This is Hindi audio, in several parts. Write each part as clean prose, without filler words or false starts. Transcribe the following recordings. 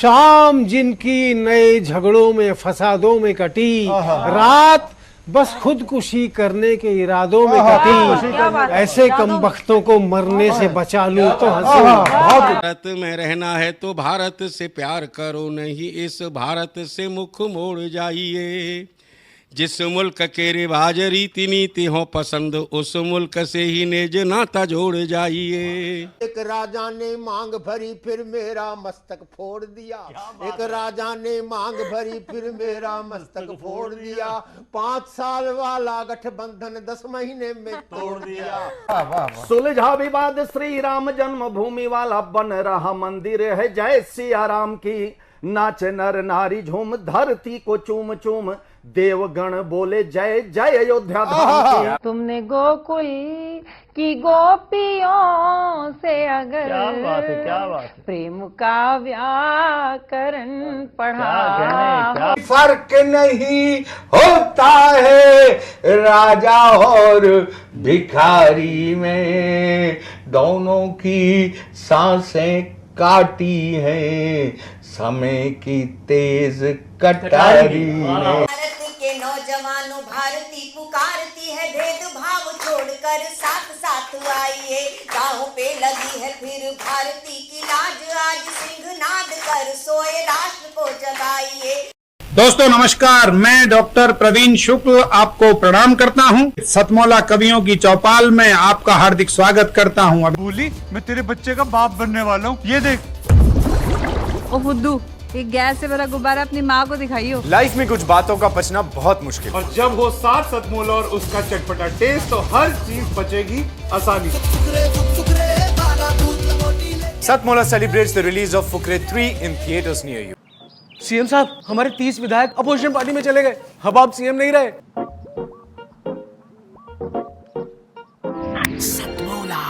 शाम जिनकी नए झगड़ों में फसादों में कटी, रात बस खुदकुशी करने के इरादों में कटी, ऐसे कमबख्तों को मरने से बचा लूं तो हंसूं। भारत में रहना है तो भारत से प्यार करो, नहीं इस भारत से मुख मोड़ जाइए। जिस मुल्क के रिवाज रीति नीति हो पसंद, उस मुल्क से ही नेज नाता जोड़ जाइए। एक राजा ने मांग भरी फिर मेरा मस्तक फोड़ दिया। एक राजा ने मांग भरी फिर मेरा मस्तक फोड़ दिया। 5 साल वाला गठबंधन 10 महीने में तोड़ दिया। सुलझा विवाद श्री राम जन्मभूमि वाला बन रहा मंदिर है जय सिया राम की। नाच नर नारी झूम धरती को चूम चूम, देवगण बोले जय जय अयोध्या धाम की। तुमने गोकुल की गोपियों से अगर क्या बात है। प्रेम का व्याकरण पढ़ा, फर्क नहीं होता है राजा और भिखारी में, दोनों की सांसें काटी हैं समय की तेज कटारी ने। भारत के नौजवानों भारती पुकारती है, भेदभाव छोड़कर साथ साथ आइए। गाँव पे लगी है फिर भारती की लाज, आज सिंहनाद कर सोए राष्ट्र को जगाइए। दोस्तों नमस्कार, मैं डॉक्टर प्रवीण शुक्ल आपको प्रणाम करता हूं। सतमौला कवियों की चौपाल में आपका हार्दिक स्वागत करता हूं। बोली मैं तेरे बच्चे का बाप बनने वाला हूं, ये देख। ओ फुद्दू, एक गैस से भरा गुब्बारा अपनी माँ को दिखाइयो। लाइफ में कुछ बातों का बचना बहुत मुश्किल, और जब हो साथ सतमोला और उसका चटपटा टेस्ट, तो हर चीज बचेगी आसानी से। Satmola celebrates the release of Fukre 3 in theaters near you. CM साहब, हमारे 30 विधायक अपोजिशन पार्टी में चले गए, अब आप सीएम नहीं रहे। सतमोला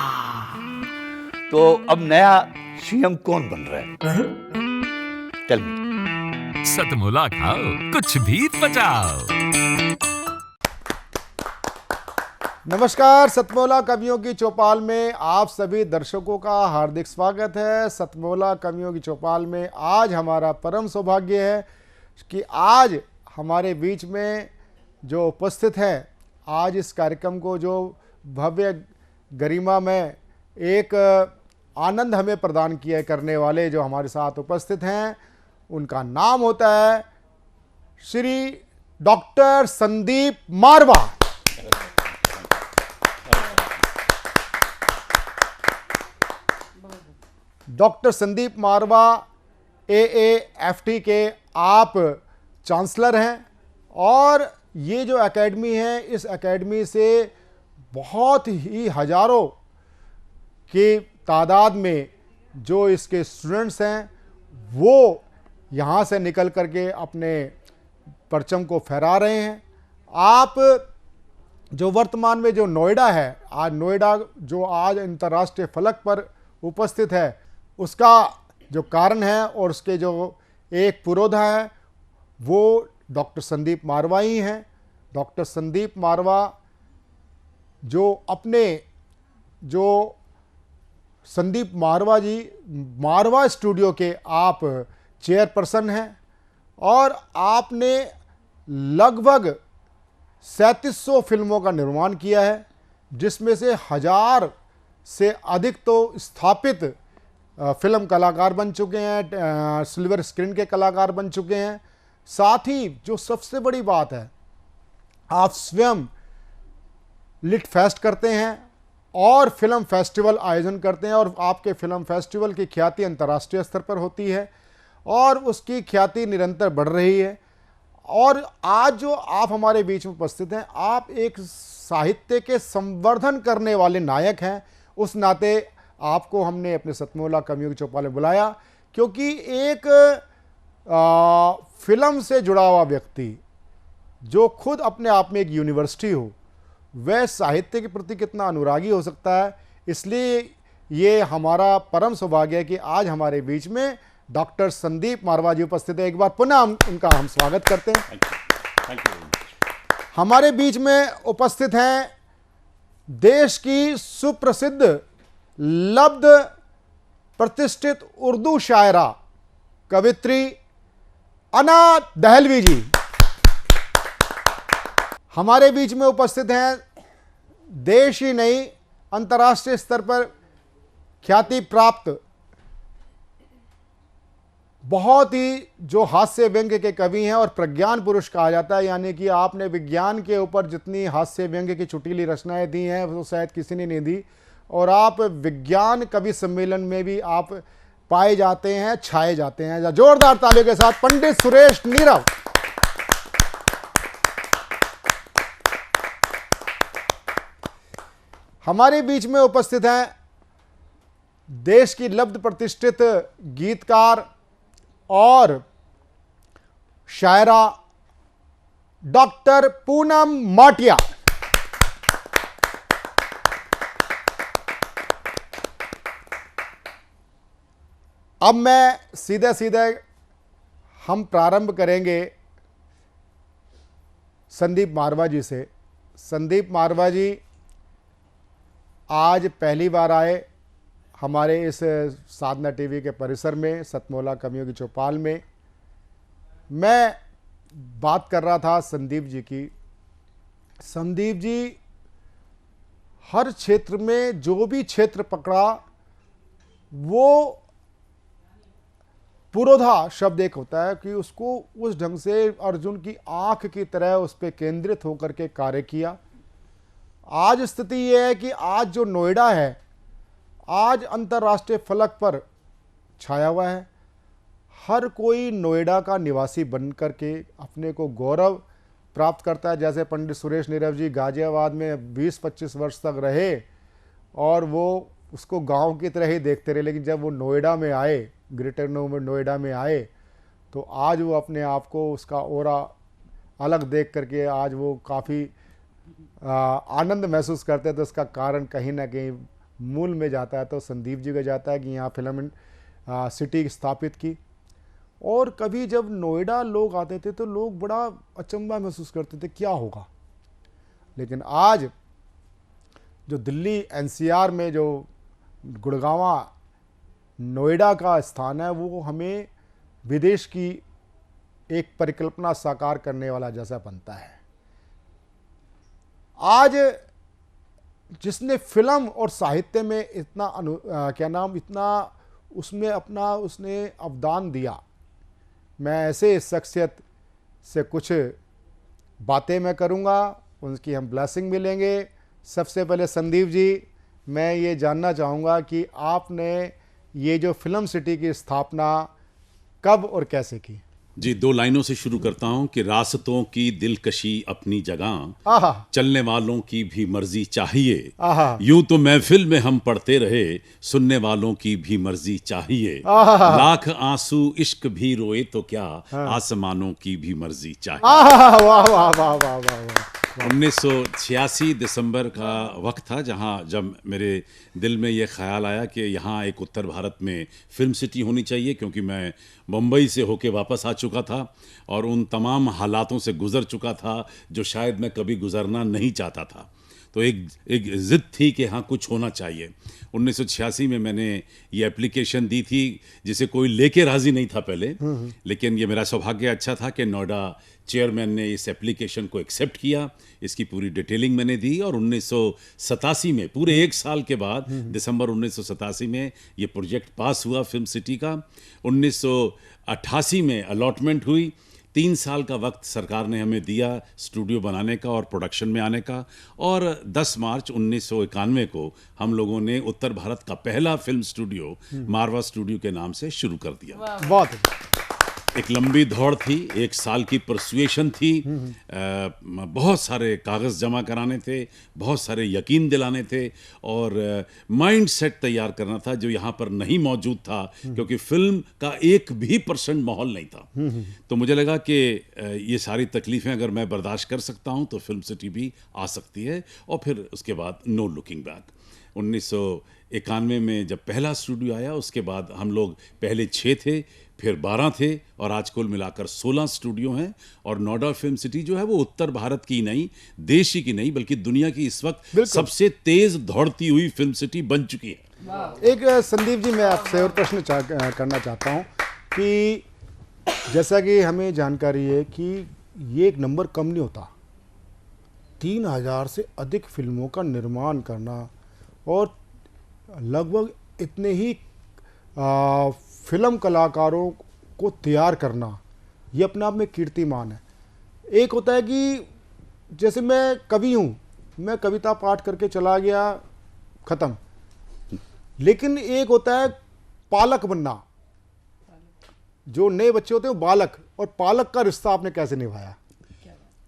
तो अब नया सीएम कौन बन रहा है? Tell me. सतमोला खाओ, कुछ भी बचाओ। नमस्कार, सतमौला कवियों की चौपाल में आप सभी दर्शकों का हार्दिक स्वागत है। सतमौला कवियों की चौपाल में आज हमारा परम सौभाग्य है कि आज हमारे बीच में जो उपस्थित हैं, आज इस कार्यक्रम को जो भव्य गरिमा में एक आनंद हमें प्रदान किया करने वाले जो हमारे साथ उपस्थित हैं, उनका नाम होता है श्री डॉक्टर संदीप मारवा। डॉक्टर संदीप मारवा AAFT के आप चांसलर हैं, और ये जो एकेडमी है, इस एकेडमी से बहुत ही हजारों की तादाद में जो इसके स्टूडेंट्स हैं वो यहाँ से निकल करके अपने परचम को फहरा रहे हैं। आप जो वर्तमान में जो नोएडा है, आज नोएडा जो आज अंतर्राष्ट्रीय फलक पर उपस्थित है, उसका जो कारण है और उसके जो एक पुरोधा है वो डॉक्टर संदीप मारवा ही हैं। डॉक्टर संदीप मारवा जो अपने जो संदीप मारवा जी मारवा स्टूडियो के आप चेयरपर्सन हैं, और आपने लगभग 3700 फिल्मों का निर्माण किया है, जिसमें से 1000 से अधिक तो स्थापित फिल्म कलाकार बन चुके हैं, सिल्वर स्क्रीन के कलाकार बन चुके हैं। साथ ही जो सबसे बड़ी बात है, आप स्वयं लिट फेस्ट करते हैं और फिल्म फेस्टिवल आयोजन करते हैं, और आपके फिल्म फेस्टिवल की ख्याति अंतर्राष्ट्रीय स्तर पर होती है और उसकी ख्याति निरंतर बढ़ रही है। और आज जो आप हमारे बीच में उपस्थित हैं, आप एक साहित्य के संवर्धन करने वाले नायक हैं। उस नाते आपको हमने अपने सतमौला कवियों की चौपाल में बुलाया, क्योंकि एक फिल्म से जुड़ा हुआ व्यक्ति जो खुद अपने आप में एक यूनिवर्सिटी हो, वह साहित्य के प्रति कितना अनुरागी हो सकता है। इसलिए ये हमारा परम सौभाग्य है कि आज हमारे बीच में डॉक्टर संदीप मारवा जी उपस्थित है। एक बार पुनः उनका हम स्वागत करते हैं। हमारे बीच में उपस्थित हैं देश की सुप्रसिद्ध लब्ध प्रतिष्ठित उर्दू शायरा कवित्री अना दहलवी जी हमारे बीच में उपस्थित हैं। देश ही नहीं, अंतर्राष्ट्रीय स्तर पर ख्याति प्राप्त बहुत ही जो हास्य व्यंग्य के कवि हैं और प्रज्ञान पुरुष कहा जाता है, यानी कि आपने विज्ञान के ऊपर जितनी हास्य व्यंग्य की चुटीली रचनाएं दी हैं वो शायद किसी ने नहीं दी, और आप विज्ञान कवि सम्मेलन में भी आप पाए जाते हैं, छाए जाते हैं। जोरदार तालियों के साथ पंडित सुरेश नीरव। हमारे बीच में उपस्थित हैं देश की लब्ध प्रतिष्ठित गीतकार और शायरा डॉक्टर पूनम माटिया। अब मैं सीधे सीधे हम प्रारंभ करेंगे संदीप मारवा जी से। संदीप मारवा जी आज पहली बार आए हमारे इस साधना टीवी के परिसर में, सतमोला कवियों की चौपाल में। मैं बात कर रहा था संदीप जी की। संदीप जी हर क्षेत्र में जो भी क्षेत्र पकड़ा वो पुरोधा शब्द एक होता है कि उसको उस ढंग से अर्जुन की आंख की तरह उस पर केंद्रित होकर के कार्य किया। आज स्थिति यह है कि आज जो नोएडा है आज अंतर्राष्ट्रीय फलक पर छाया हुआ है। हर कोई नोएडा का निवासी बन करके अपने को गौरव प्राप्त करता है। जैसे पंडित सुरेश नीरव जी गाजियाबाद में 20-25 वर्ष तक रहे और वो उसको गांव की तरह ही देखते रहे, लेकिन जब वो नोएडा में आए, ग्रेटर नोएडा में आए, तो आज वो अपने आप को उसका ओरा अलग देख करके आज वो काफ़ी आनंद महसूस करते हैं। तो इसका कारण कहीं ना कहीं मूल में जाता है तो संदीप जी का जाता है कि यहाँ फिल्म सिटी स्थापित की। और कभी जब नोएडा लोग आते थे तो लोग बड़ा अचंभा महसूस करते थे क्या होगा, लेकिन आज जो दिल्ली एनसीआर में जो गुड़गांवा नोएडा का स्थान है वो हमें विदेश की एक परिकल्पना साकार करने वाला जैसा बनता है। आज जिसने फिल्म और साहित्य में इतना इतना उसमें अपना उसने अवदान दिया, मैं ऐसे शख्सियत से कुछ बातें मैं करूंगा, उनकी हम ब्लेसिंग मिलेंगे। सबसे पहले संदीप जी, मैं ये जानना चाहूँगा कि आपने ये जो फिल्म सिटी की स्थापना कब और कैसे की? जी, 2 लाइनों से शुरू करता हूं कि रास्तों की दिलकशी अपनी जगह, चलने वालों की भी मर्जी चाहिए। यूं तो महफिल में हम पढ़ते रहे, सुनने वालों की भी मर्जी चाहिए। लाख आंसू इश्क भी रोए तो क्या, आसमानों की भी मर्जी चाहिए। वाह वाह वाह वाह वाह वाह। 1986 दिसंबर का वक्त था जब मेरे दिल में ये ख्याल आया कि यहाँ एक उत्तर भारत में फिल्म सिटी होनी चाहिए, क्योंकि मैं मुंबई से होके वापस आ चुका था और उन तमाम हालातों से गुज़र चुका था जो शायद मैं कभी गुज़रना नहीं चाहता था। तो एक ज़िद थी कि हाँ कुछ होना चाहिए। 1986 में मैंने ये एप्लीकेशन दी थी जिसे कोई लेके राज़ी नहीं था पहले, लेकिन ये मेरा सौभाग्य अच्छा था कि नोएडा चेयरमैन ने इस एप्लीकेशन को एक्सेप्ट किया। इसकी पूरी डिटेलिंग मैंने दी और 1987 में, पूरे 1 साल के बाद, दिसंबर 1987 में ये प्रोजेक्ट पास हुआ फिल्म सिटी का। 1988 में अलॉटमेंट हुई। 3 साल का वक्त सरकार ने हमें दिया स्टूडियो बनाने का और प्रोडक्शन में आने का, और 10 मार्च 1991 को हम लोगों ने उत्तर भारत का पहला फिल्म स्टूडियो मारवा स्टूडियो के नाम से शुरू कर दिया। बहुत एक लंबी दौड़ थी, 1 साल की परसुएशन थी, बहुत सारे कागज़ जमा कराने थे, बहुत सारे यकीन दिलाने थे और माइंड सेट तैयार करना था जो यहाँ पर नहीं मौजूद था, क्योंकि फिल्म का 1% माहौल नहीं था। तो मुझे लगा कि ये सारी तकलीफ़ें अगर मैं बर्दाश्त कर सकता हूँ तो फिल्म सिटी भी आ सकती है। और फिर उसके बाद नो लुकिंग बैक। 1991 में जब पहला स्टूडियो आया, उसके बाद हम लोग पहले 6 थे, फिर 12 थे और आज कुल मिलाकर 16 स्टूडियो हैं। और नोएडा फिल्म सिटी जो है वो उत्तर भारत की नहीं, देश ही की नहीं, बल्कि दुनिया की इस वक्त सबसे तेज दौड़ती हुई फिल्म सिटी बन चुकी है। एक संदीप जी, मैं आपसे और प्रश्न करना चाहता हूँ कि जैसा कि हमें जानकारी है कि ये एक नंबर कम नहीं होता, 3000 से अधिक फिल्मों का निर्माण करना और लगभग इतने ही फिल्म कलाकारों को तैयार करना, ये अपने आप में कीर्तिमान है। एक होता है कि जैसे मैं कवि हूँ, मैं कविता पाठ करके चला गया, ख़त्म। लेकिन एक होता है पालक बनना, जो नए बच्चे होते हैं वो बालक, और पालक का रिश्ता आपने कैसे निभाया?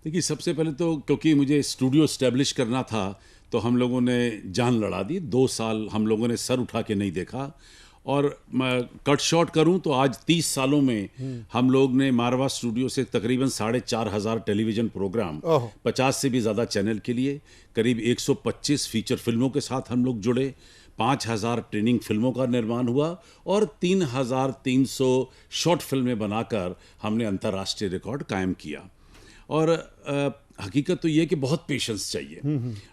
देखिए, सबसे पहले तो क्योंकि मुझे स्टूडियो इस्टेब्लिश करना था तो हम लोगों ने जान लड़ा दी। 2 साल हम लोगों ने सर उठा के नहीं देखा। और मैं कट शॉर्ट करूं तो आज 30 सालों में हम लोग ने मारवा स्टूडियो से तकरीबन 4,500 टेलीविज़न प्रोग्राम, 50 से भी ज़्यादा चैनल के लिए, करीब 125 फीचर फिल्मों के साथ हम लोग जुड़े, 5,000 ट्रेनिंग फिल्मों का निर्माण हुआ और 3,300 शॉर्ट फिल्में बनाकर हमने अंतर्राष्ट्रीय रिकॉर्ड कायम किया। और हकीकत तो ये कि बहुत पेशेंस चाहिए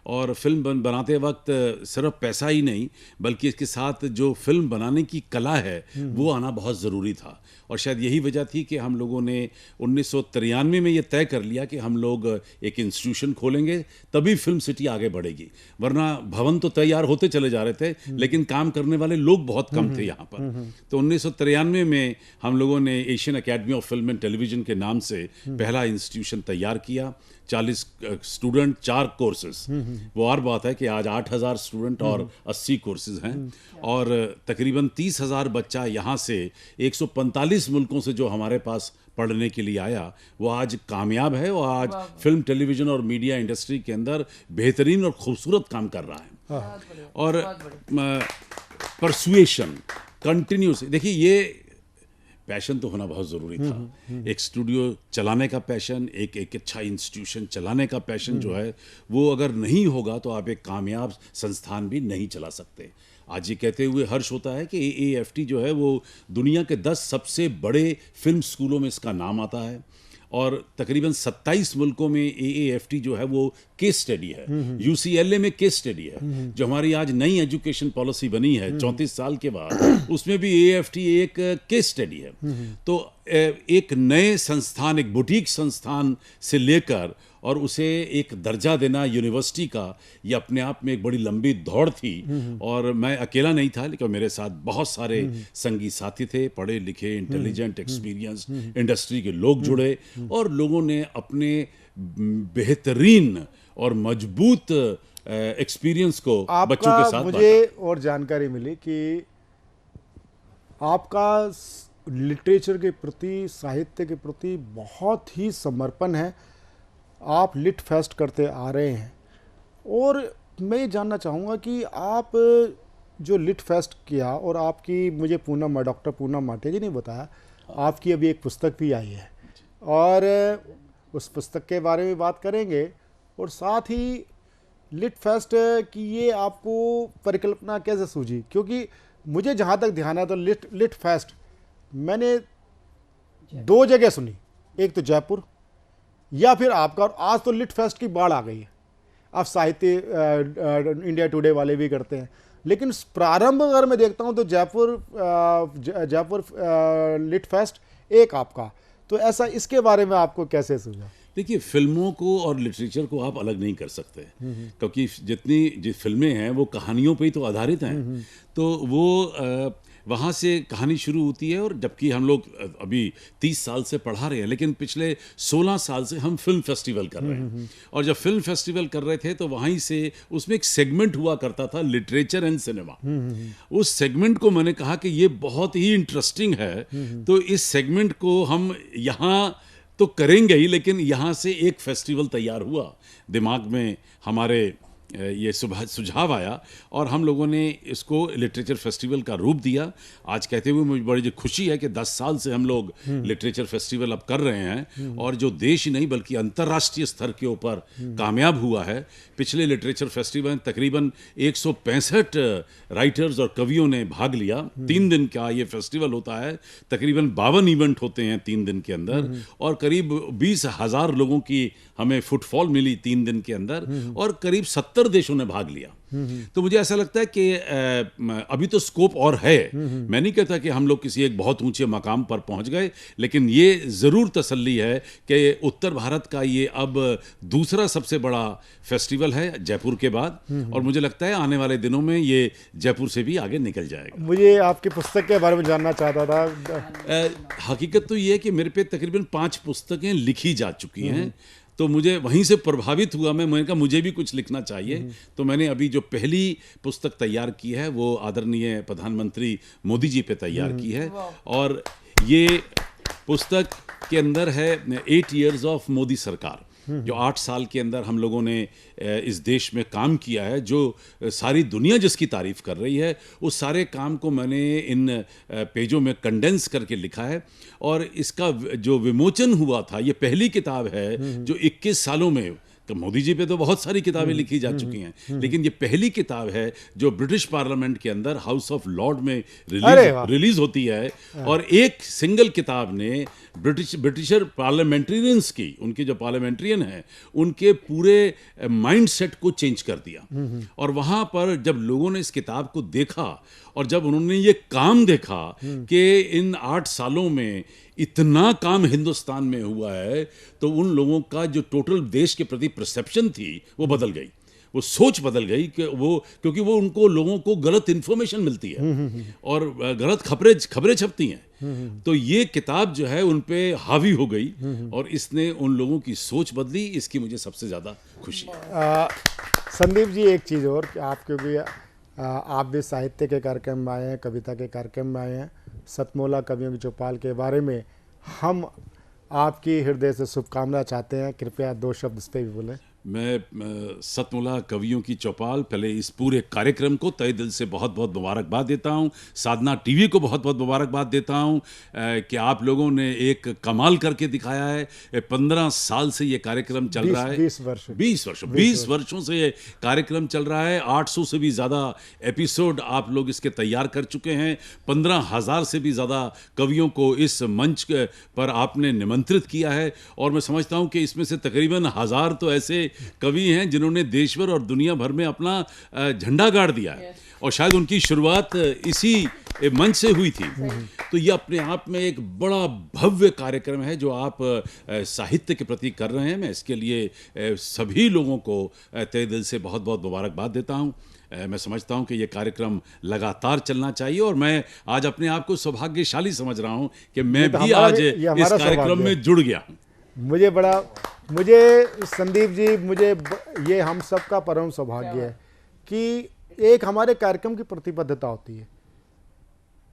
और फिल्म बनाते वक्त सिर्फ पैसा ही नहीं बल्कि इसके साथ जो फिल्म बनाने की कला है वो आना बहुत ज़रूरी था। और शायद यही वजह थी कि हम लोगों ने 1993 में ये तय कर लिया कि हम लोग एक इंस्टीट्यूशन खोलेंगे, तभी फिल्म सिटी आगे बढ़ेगी। वरना भवन तो तैयार होते चले जा रहे थे लेकिन काम करने वाले लोग बहुत कम थे यहाँ पर। तो 1993 में हम लोगों ने Asian academy of film and television के नाम से पहला इंस्टीट्यूशन तैयार किया। 40 स्टूडेंट, 4 कोर्सेज। वो और बात है कि आज 8,000 स्टूडेंट और 80 कोर्सेज हैं और तकरीबन 30,000 बच्चा यहाँ से 145 मुल्कों से जो हमारे पास पढ़ने के लिए आया वो आज कामयाब है और आज फिल्म, टेलीविज़न और मीडिया इंडस्ट्री के अंदर बेहतरीन और खूबसूरत काम कर रहा है। और परसुएशन कंटिन्यूस, देखिए ये पैशन तो होना बहुत ज़रूरी था। एक स्टूडियो चलाने का पैशन, एक अच्छा इंस्टीट्यूशन चलाने का पैशन जो है वो अगर नहीं होगा तो आप एक कामयाब संस्थान भी नहीं चला सकते। आज ये कहते हुए हर्ष होता है कि AAFT जो है वो दुनिया के 10 सबसे बड़े फिल्म स्कूलों में इसका नाम आता है और तकरीबन 27 मुल्कों में AAFT जो है वो केस स्टडी है। UCLA में केस स्टडी है। जो हमारी आज नई एजुकेशन पॉलिसी बनी है 34 साल के बाद, उसमें भी AAFT एक केस स्टडी है। तो एक नए संस्थान, एक बुटीक संस्थान से लेकर और उसे एक दर्जा देना यूनिवर्सिटी का, ये अपने आप में एक बड़ी लंबी दौड़ थी। और मैं अकेला नहीं था लेकिन मेरे साथ बहुत सारे संगी साथी थे, पढ़े लिखे, इंटेलिजेंट, एक्सपीरियंस इंडस्ट्री के लोग जुड़े और लोगों ने अपने बेहतरीन और मजबूत एक्सपीरियंस को बच्चों के साथ मुझे और जानकारी मिली कि आपका लिटरेचर के प्रति, साहित्य के प्रति बहुत ही समर्पण है। आप लिट फेस्ट करते आ रहे हैं और मैं ये जानना चाहूँगा कि आप जो लिट फेस्ट किया और आपकी, मुझे पूनम, डॉक्टर पूनम माटे जी ने बताया आपकी अभी एक पुस्तक भी आई है और उस पुस्तक के बारे में बात करेंगे। और साथ ही लिट फेस्ट की ये आपको परिकल्पना कैसे सूझी? क्योंकि मुझे जहाँ तक ध्यान है तो लिट फेस्ट मैंने 2 जगह सुनी, एक तो जयपुर या फिर आपका, और आज तो लिट फेस्ट की बाढ़ आ गई है। अब साहित्य इंडिया टुडे वाले भी करते हैं, लेकिन प्रारंभ अगर मैं देखता हूं तो जयपुर लिट फेस्ट एक आपका, तो ऐसा इसके बारे में आपको कैसे सूझा? देखिए, फिल्मों को और लिटरेचर को आप अलग नहीं कर सकते क्योंकि जितनी फिल्में हैं वो कहानियों पे ही तो आधारित हैं। तो वो वहाँ से कहानी शुरू होती है और जबकि हम लोग अभी 30 साल से पढ़ा रहे हैं लेकिन पिछले 16 साल से हम फिल्म फेस्टिवल कर रहे हैं। और जब फिल्म फेस्टिवल कर रहे थे तो वहीं से उसमें एक सेगमेंट हुआ करता था, लिटरेचर एंड सिनेमा। उस सेगमेंट को मैंने कहा कि ये बहुत ही इंटरेस्टिंग है, तो इस सेगमेंट को हम यहाँ तो करेंगे ही, लेकिन यहाँ से एक फेस्टिवल तैयार हुआ। दिमाग में हमारे ये सुझाव आया और हम लोगों ने इसको लिटरेचर फेस्टिवल का रूप दिया। आज कहते हुए मुझे बड़ी खुशी है कि 10 साल से हम लोग लिटरेचर फेस्टिवल अब कर रहे हैं और जो देश ही नहीं बल्कि अंतर्राष्ट्रीय स्तर के ऊपर कामयाब हुआ है। पिछले लिटरेचर फेस्टिवल तकरीबन 165 राइटर्स और कवियों ने भाग लिया। 3 दिन का ये फेस्टिवल होता है, तकरीबन 52 इवेंट होते हैं 3 दिन के अंदर और करीब 20,000 लोगों की हमें फुटफॉल मिली 3 दिन के अंदर और करीब 70 70 देशों ने भाग लिया। तो मुझे ऐसा लगता है कि अभी तो स्कोप और है। मैं नहीं कहता कि हम लोग किसी एक बहुत ऊंचे मकाम पर पहुंच गए, लेकिन ये ज़रूर तसल्ली है कि उत्तर भारत का ये अब दूसरा सबसे बड़ा फेस्टिवल है जयपुर के बाद, और मुझे लगता है आने वाले दिनों में ये जयपुर से भी आगे निकल जाएगा। मुझे आपकी पुस्तक के बारे में जानना चाहता था। हकीकत तो ये है कि मेरे पे तकरीबन 5 पुस्तकें लिखी जा चुकी हैं, तो मुझे वहीं से प्रभावित हुआ। मैंने कहा मुझे भी कुछ लिखना चाहिए, तो मैंने अभी जो पहली पुस्तक तैयार की है वो आदरणीय प्रधानमंत्री मोदी जी पे तैयार की है, और ये पुस्तक के अंदर है 8 years ऑफ मोदी सरकार, जो 8 साल के अंदर हम लोगों ने इस देश में काम किया है, जो सारी दुनिया जिसकी तारीफ कर रही है, उस सारे काम को मैंने इन पेजों में कंडेंस करके लिखा है। और इसका जो विमोचन हुआ था, ये पहली किताब है जो 21 सालों में, तो मोदी जी पे तो बहुत सारी किताबें लिखी जा चुकी हैं, लेकिन ये पहली किताब है जो ब्रिटिश पार्लियामेंट के अंदर हाउस ऑफ लॉर्ड में रिलीज होती है, और एक सिंगल किताब ने ब्रिटिशर पार्लियामेंटेरियंस की, उनके जो पार्लियामेंटेरियन हैं, उनके पूरे माइंडसेट को चेंज कर दिया। और वहाँ पर जब लोगों ने इस किताब को देखा और जब उन्होंने ये काम देखा कि इन 8 सालों में इतना काम हिंदुस्तान में हुआ है, तो उन लोगों का जो टोटल देश के प्रति परसेप्शन थी वो बदल गई, वो सोच बदल गई कि क्योंकि वो उनको लोगों को गलत इन्फॉर्मेशन मिलती है और गलत खबरें छपती हैं। तो ये किताब जो है उन पे हावी हो गई और इसने उन लोगों की सोच बदली। इसकी मुझे सबसे ज़्यादा खुशी है। संदीप जी, एक चीज़ और, आप क्योंकि आप भी साहित्य के कार्यक्रम में आए हैं, कविता के कार्यक्रम में आए हैं, सतमोला कवियों की चौपाल के बारे में हम आपकी हृदय से शुभकामना चाहते हैं। कृपया 2 शब्द इस पर भी बोलें। मैं सतमोला कवियों की चौपाल, पहले इस पूरे कार्यक्रम को तहे दिल से बहुत बहुत मुबारकबाद देता हूं। साधना टीवी को बहुत बहुत मुबारकबाद देता हूं कि आप लोगों ने एक कमाल करके दिखाया है। 15 साल से ये कार्यक्रम चल रहा है, 20 वर्षों से ये कार्यक्रम चल रहा है। 800 से भी ज़्यादा एपिसोड आप लोग इसके तैयार कर चुके हैं। 15,000 से भी ज़्यादा कवियों को इस मंच पर आपने निमंत्रित किया है, और मैं समझता हूँ कि इसमें से तकरीबन 1000 तो ऐसे कवि हैं जिन्होंने देश भर और दुनिया भर में अपना झंडा गाड़ दिया है, और शायद उनकी शुरुआत इसी मंच से हुई थी। तो ये अपने आप में एक बड़ा भव्य कार्यक्रम है जो आप साहित्य के प्रति कर रहे हैं। मैं इसके लिए सभी लोगों को तहे दिल से बहुत बहुत मुबारकबाद देता हूँ। मैं समझता हूँ कि ये कार्यक्रम लगातार चलना चाहिए, और मैं आज अपने आप को सौभाग्यशाली समझ रहा हूँ कि मैं भी आज इस कार्यक्रम में जुड़ गया हूँ। मुझे संदीप जी, ये हम सब का परम सौभाग्य है कि एक हमारे कार्यक्रम की प्रतिबद्धता होती है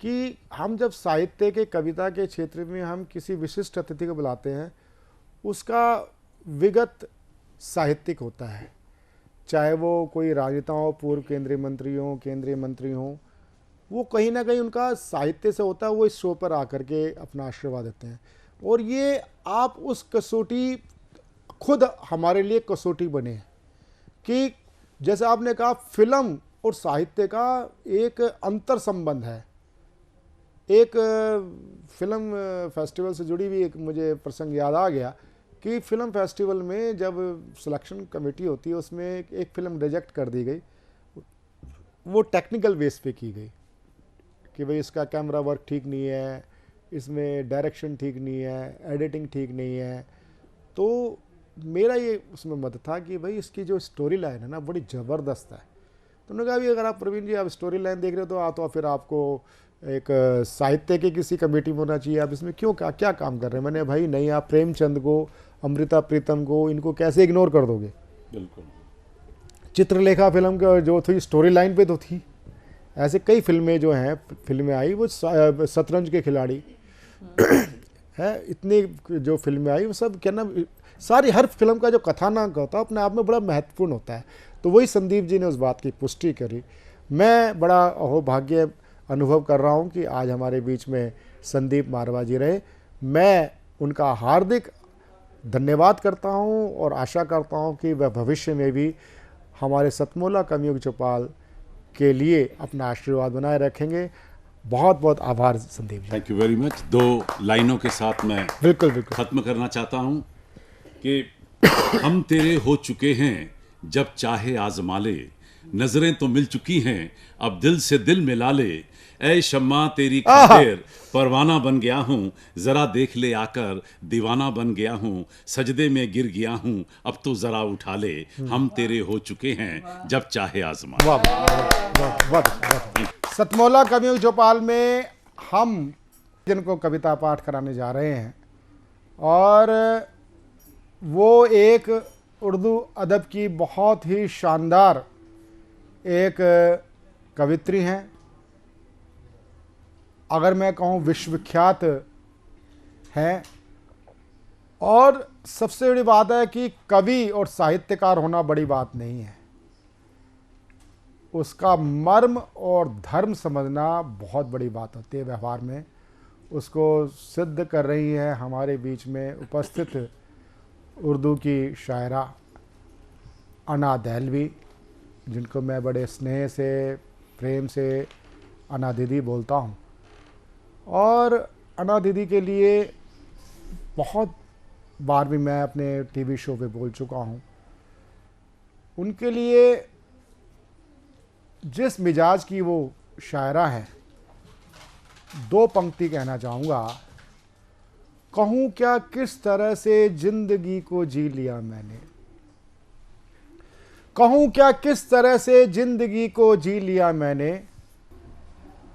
कि हम जब साहित्य के, कविता के क्षेत्र में हम किसी विशिष्ट अतिथि को बुलाते हैं, उसका विगत साहित्यिक होता है, चाहे वो कोई राजनेता हो, पूर्व केंद्रीय मंत्री हो, वो कहीं ना कहीं उनका साहित्य से होता है, वो इस शो पर आकर के अपना आशीर्वाद देते हैं। और ये आप उस कसौटी, खुद हमारे लिए कसौटी बने हैं कि जैसे आपने कहा, फिल्म और साहित्य का एक अंतर संबंध है। एक फिल्म फेस्टिवल से जुड़ी भी एक मुझे प्रसंग याद आ गया कि फिल्म फेस्टिवल में जब सिलेक्शन कमेटी होती है, उसमें एक फिल्म रिजेक्ट कर दी गई, वो टेक्निकल बेस पे की गई कि भाई इसका कैमरा वर्क ठीक नहीं है, इसमें डायरेक्शन ठीक नहीं है, एडिटिंग ठीक नहीं है। तो मेरा ये उसमें मत था कि भाई इसकी जो स्टोरी लाइन है ना, बड़ी ज़बरदस्त है। तो उन्होंने कहा भी अगर आप प्रवीण जी आप स्टोरी लाइन देख रहे हो तो फिर आपको एक साहित्य की किसी कमेटी में होना चाहिए, आप इसमें क्यों क्या काम कर रहे हैं। मैंने भाई नहीं, आप प्रेमचंद को, अमृता प्रीतम को, इनको कैसे इग्नोर कर दोगे। बिल्कुल। चित्रलेखा फिल्म का जो थी स्टोरी लाइन पे तो थी, ऐसे कई फिल्में जो हैं, फिल्में आई, वो शतरंज के खिलाड़ी है, इतनी जो फिल्में आई वो सब क्या ना, सारी हर फिल्म का जो कथानक होता है अपने आप में बड़ा महत्वपूर्ण होता है। तो वही संदीप जी ने उस बात की पुष्टि करी। मैं बड़ा अहोभाग्य अनुभव कर रहा हूँ कि आज हमारे बीच में संदीप मारवा जी रहे। मैं उनका हार्दिक धन्यवाद करता हूँ और आशा करता हूँ कि वह भविष्य में भी हमारे सतमोला कवियों की चौपाल के लिए अपना आशीर्वाद बनाए रखेंगे। बहुत बहुत आभार Sandeep ji. Thank you very much. 2 लाइनों के साथ मैं बिल्कुल खत्म करना चाहता हूँ कि हम तेरे हो चुके हैं जब चाहे आजमा ले, नजरें तो मिल चुकी हैं अब दिल से दिल मिला ले। ऐ शम्मा तेरी खातिर परवाना बन गया हूँ, जरा देख ले आकर दीवाना बन गया हूँ। सजदे में गिर गया हूँ अब तो जरा उठा ले, हम तेरे हो चुके हैं जब चाहे आजमा। वाह वाह वाह। सतमौला कवियों की चौपाल में हम जिनको कविता पाठ कराने जा रहे हैं, और वो एक उर्दू अदब की बहुत ही शानदार एक कवित्री हैं। अगर मैं कहूँ विश्वविख्यात हैं। और सबसे बड़ी बात है कि कवि और साहित्यकार होना बड़ी बात नहीं है, उसका मर्म और धर्म समझना बहुत बड़ी बात होती है व्यवहार में। उसको सिद्ध कर रही है हमारे बीच में उपस्थित उर्दू की शायरा अना दहलवी, जिनको मैं बड़े स्नेह से प्रेम से अना दीदी बोलता हूँ। और अना दीदी के लिए बहुत बार भी मैं अपने टीवी शो पे बोल चुका हूँ। उनके लिए जिस मिजाज की वो शायरा है, दो पंक्ति कहना चाहूँगा। कहूँ क्या किस तरह से जिंदगी को जी लिया मैंने, कहूँ क्या किस तरह से जिंदगी को जी लिया मैंने।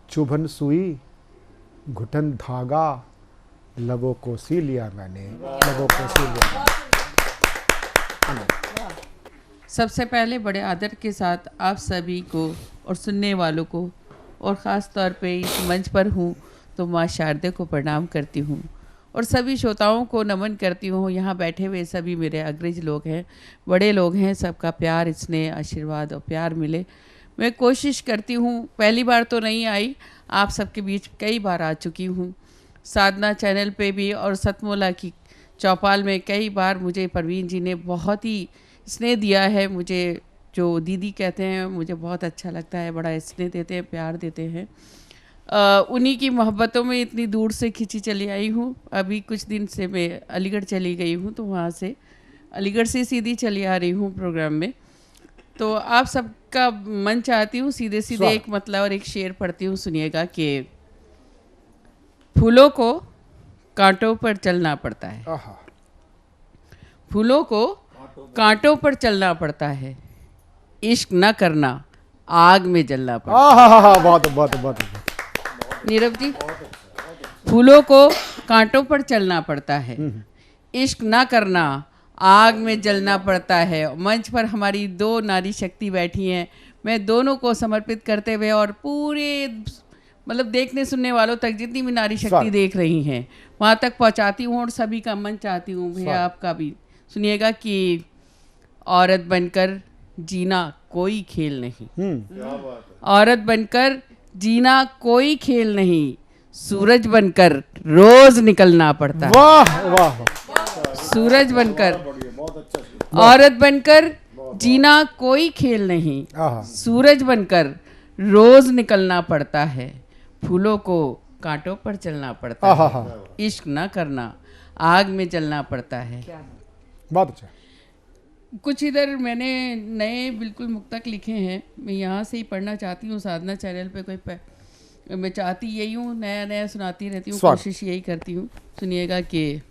चुभन सुई घुटन धागा लबों को सी लिया मैंने, लबों को सी लिया। सबसे पहले बड़े आदर के साथ आप सभी को और सुनने वालों को, और ख़ास तौर पे इस मंच पर हूँ तो माँ शारदे को प्रणाम करती हूँ, और सभी श्रोताओं को नमन करती हूँ। यहाँ बैठे हुए सभी मेरे अग्रज लोग हैं, बड़े लोग हैं, सबका प्यार, स्नेह, आशीर्वाद और प्यार मिले। मैं कोशिश करती हूँ, पहली बार तो नहीं आई, आप सबके बीच कई बार आ चुकी हूँ, साधना चैनल पे भी और सतमौला की चौपाल में कई बार मुझे प्रवीण जी ने बहुत ही स्नेह दिया है। मुझे जो दीदी कहते हैं मुझे बहुत अच्छा लगता है, बड़ा स्नेह देते हैं, प्यार देते हैं। उन्हीं की मोहब्बतों में इतनी दूर से खिंची चली आई हूँ। अभी कुछ दिन से मैं अलीगढ़ चली गई हूँ, तो वहाँ से अलीगढ़ से सीधी चली आ रही हूँ प्रोग्राम में। तो आप सबका मन चाहती हूँ सीधे सीधे एक मतलब और एक शेर पढ़ती हूँ, सुनिएगा कि फूलों को कांटों पर चलना पड़ता है, फूलों को कांटों पर चलना पड़ता है, इश्क न करना आग में जलना पड़ता है। बहुत बहुत बहुत। नीरव जी, फूलों को कांटों पर चलना पड़ता है, इश्क न करना आग में जलना पड़ता है। मंच पर हमारी दो नारी शक्ति बैठी हैं, मैं दोनों को समर्पित करते हुए और पूरे मतलब देखने सुनने वालों तक जितनी भी नारी शक्ति देख रही हैं वहाँ तक पहुँचाती हूँ, और सभी का मन चाहती हूँ भैया आपका भी सुनिएगा कि औरत बनकर जीना कोई खेल नहीं, औरत बनकर जीना कोई खेल नहीं, सूरज बनकर रोज निकलना पड़ता है। वाह वाह। सूरज बनकर, औरत बनकर जीना कोई खेल नहीं, सूरज बनकर रोज निकलना पड़ता है, फूलों को कांटों पर चलना पड़ता है, इश्क न करना आग में जलना पड़ता है। बहुत अच्छा। कुछ इधर मैंने नए बिल्कुल मुक्तक लिखे हैं, मैं यहाँ से ही पढ़ना चाहती हूँ। साधना चैनल पे कोई मैं चाहती यही हूँ, नया नया सुनाती रहती हूँ, कोशिश यही करती हूँ। सुनिएगा कि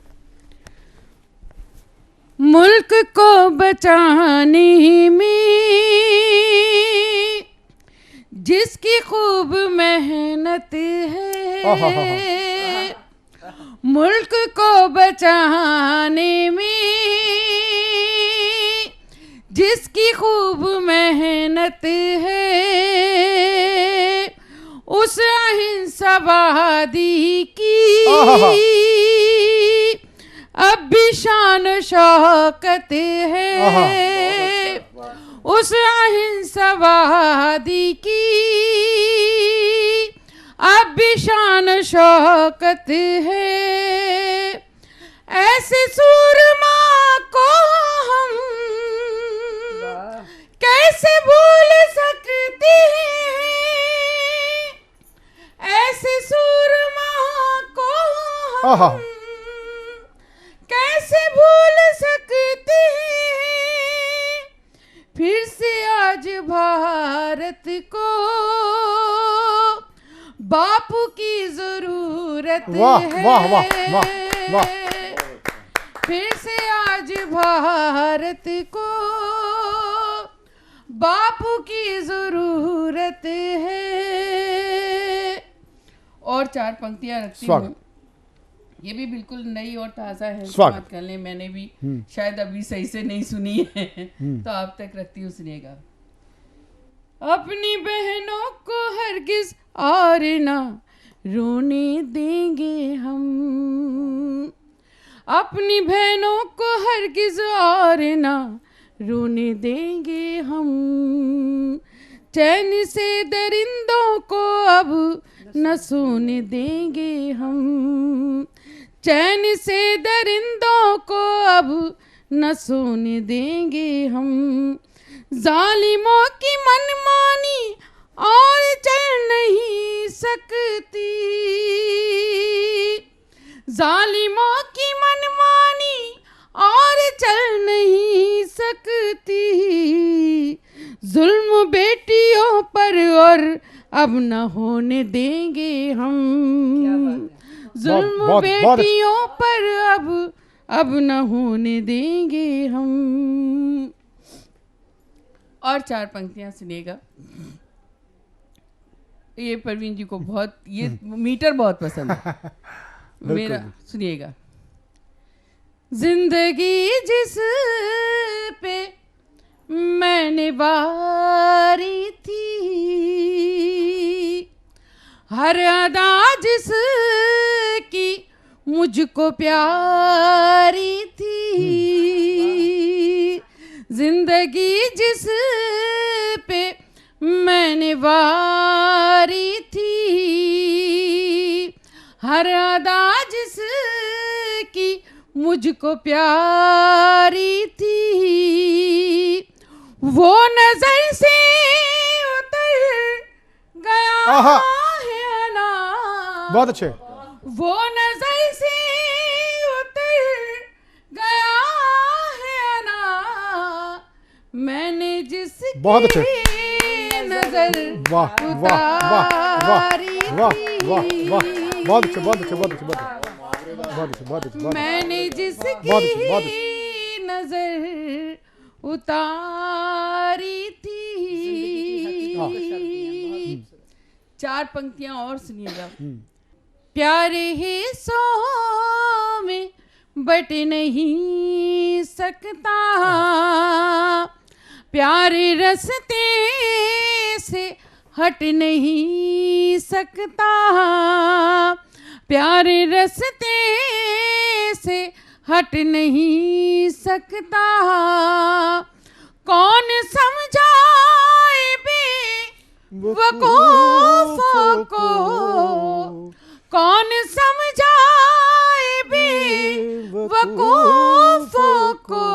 मुल्क को बचाने में जिसकी खूब मेहनत है, मुल्क को बचाने में जिसकी खूब मेहनत है, उस अहिंसावादी की अब भी शान शौकत है, उस अहिंसावादी की अब भी शान शौकत है। ऐसे सूरमा को हम कैसे भूल सकते हैं, ऐसे सूरमा को हम कैसे भूल सकते हैं, भारत को बापू की जरूरत वाह है। वाह वाह वाह वाह। फिर से आज भारत को बापू की जरूरत है। और 4 पंक्तियां रखती हूँ, ये भी बिल्कुल नई और ताज़ा है। बात कर लें, मैंने भी शायद अभी सही से नहीं सुनी है तो आप तक रखती हूँ, सुनिएगा। अपनी बहनों को हरगिज और ना रोने देंगे हम, अपनी बहनों को हरगिज और ना रोने देंगे हम। चैन से दरिंदों को अब न सोने देंगे हम, चैन से दरिंदों को अब न सोने देंगे हम। जालिमों की मनमानी और चल नहीं सकती, जालिमों की मनमानी और चल नहीं सकती। जुल्म बेटियों पर और अब न होने देंगे हम, जुल्म बेटियों पर अब न होने देंगे हम। और 4 पंक्तियां सुनिएगा। ये परवीन जी को बहुत, ये मीटर बहुत पसंद है मेरा, सुनिएगा। जिंदगी जिस पे मैंने वारी थी, हर अदा जिस की मुझको प्यारी थी, जिंदगी जिस पे मैंने वारी थी, हर अदा जिस की मुझको प्यारी थी। वो नजर से उतर गया है ना, बहुत अच्छे। वो नजर से उतर गया है ना, मैंने जिसकी बहुत अच्छे। नजर वाह वाह वाह वाह वाह वाह वाह, बहुत अच्छे बहुत अच्छे बहुत अच्छे बहुत अच्छे बहुत अच्छे। मैंने जिसकी नजर उतारी थी। 4 पंक्तियां और सुनिएगा। प्यारे हिस्सों में बट नहीं सकता, प्यारे रस्ते से हट नहीं सकता, प्यारे रस्ते से हट नहीं सकता। कौन समझाए बेवकूफों को, कौन समझाए बेवकूफों को,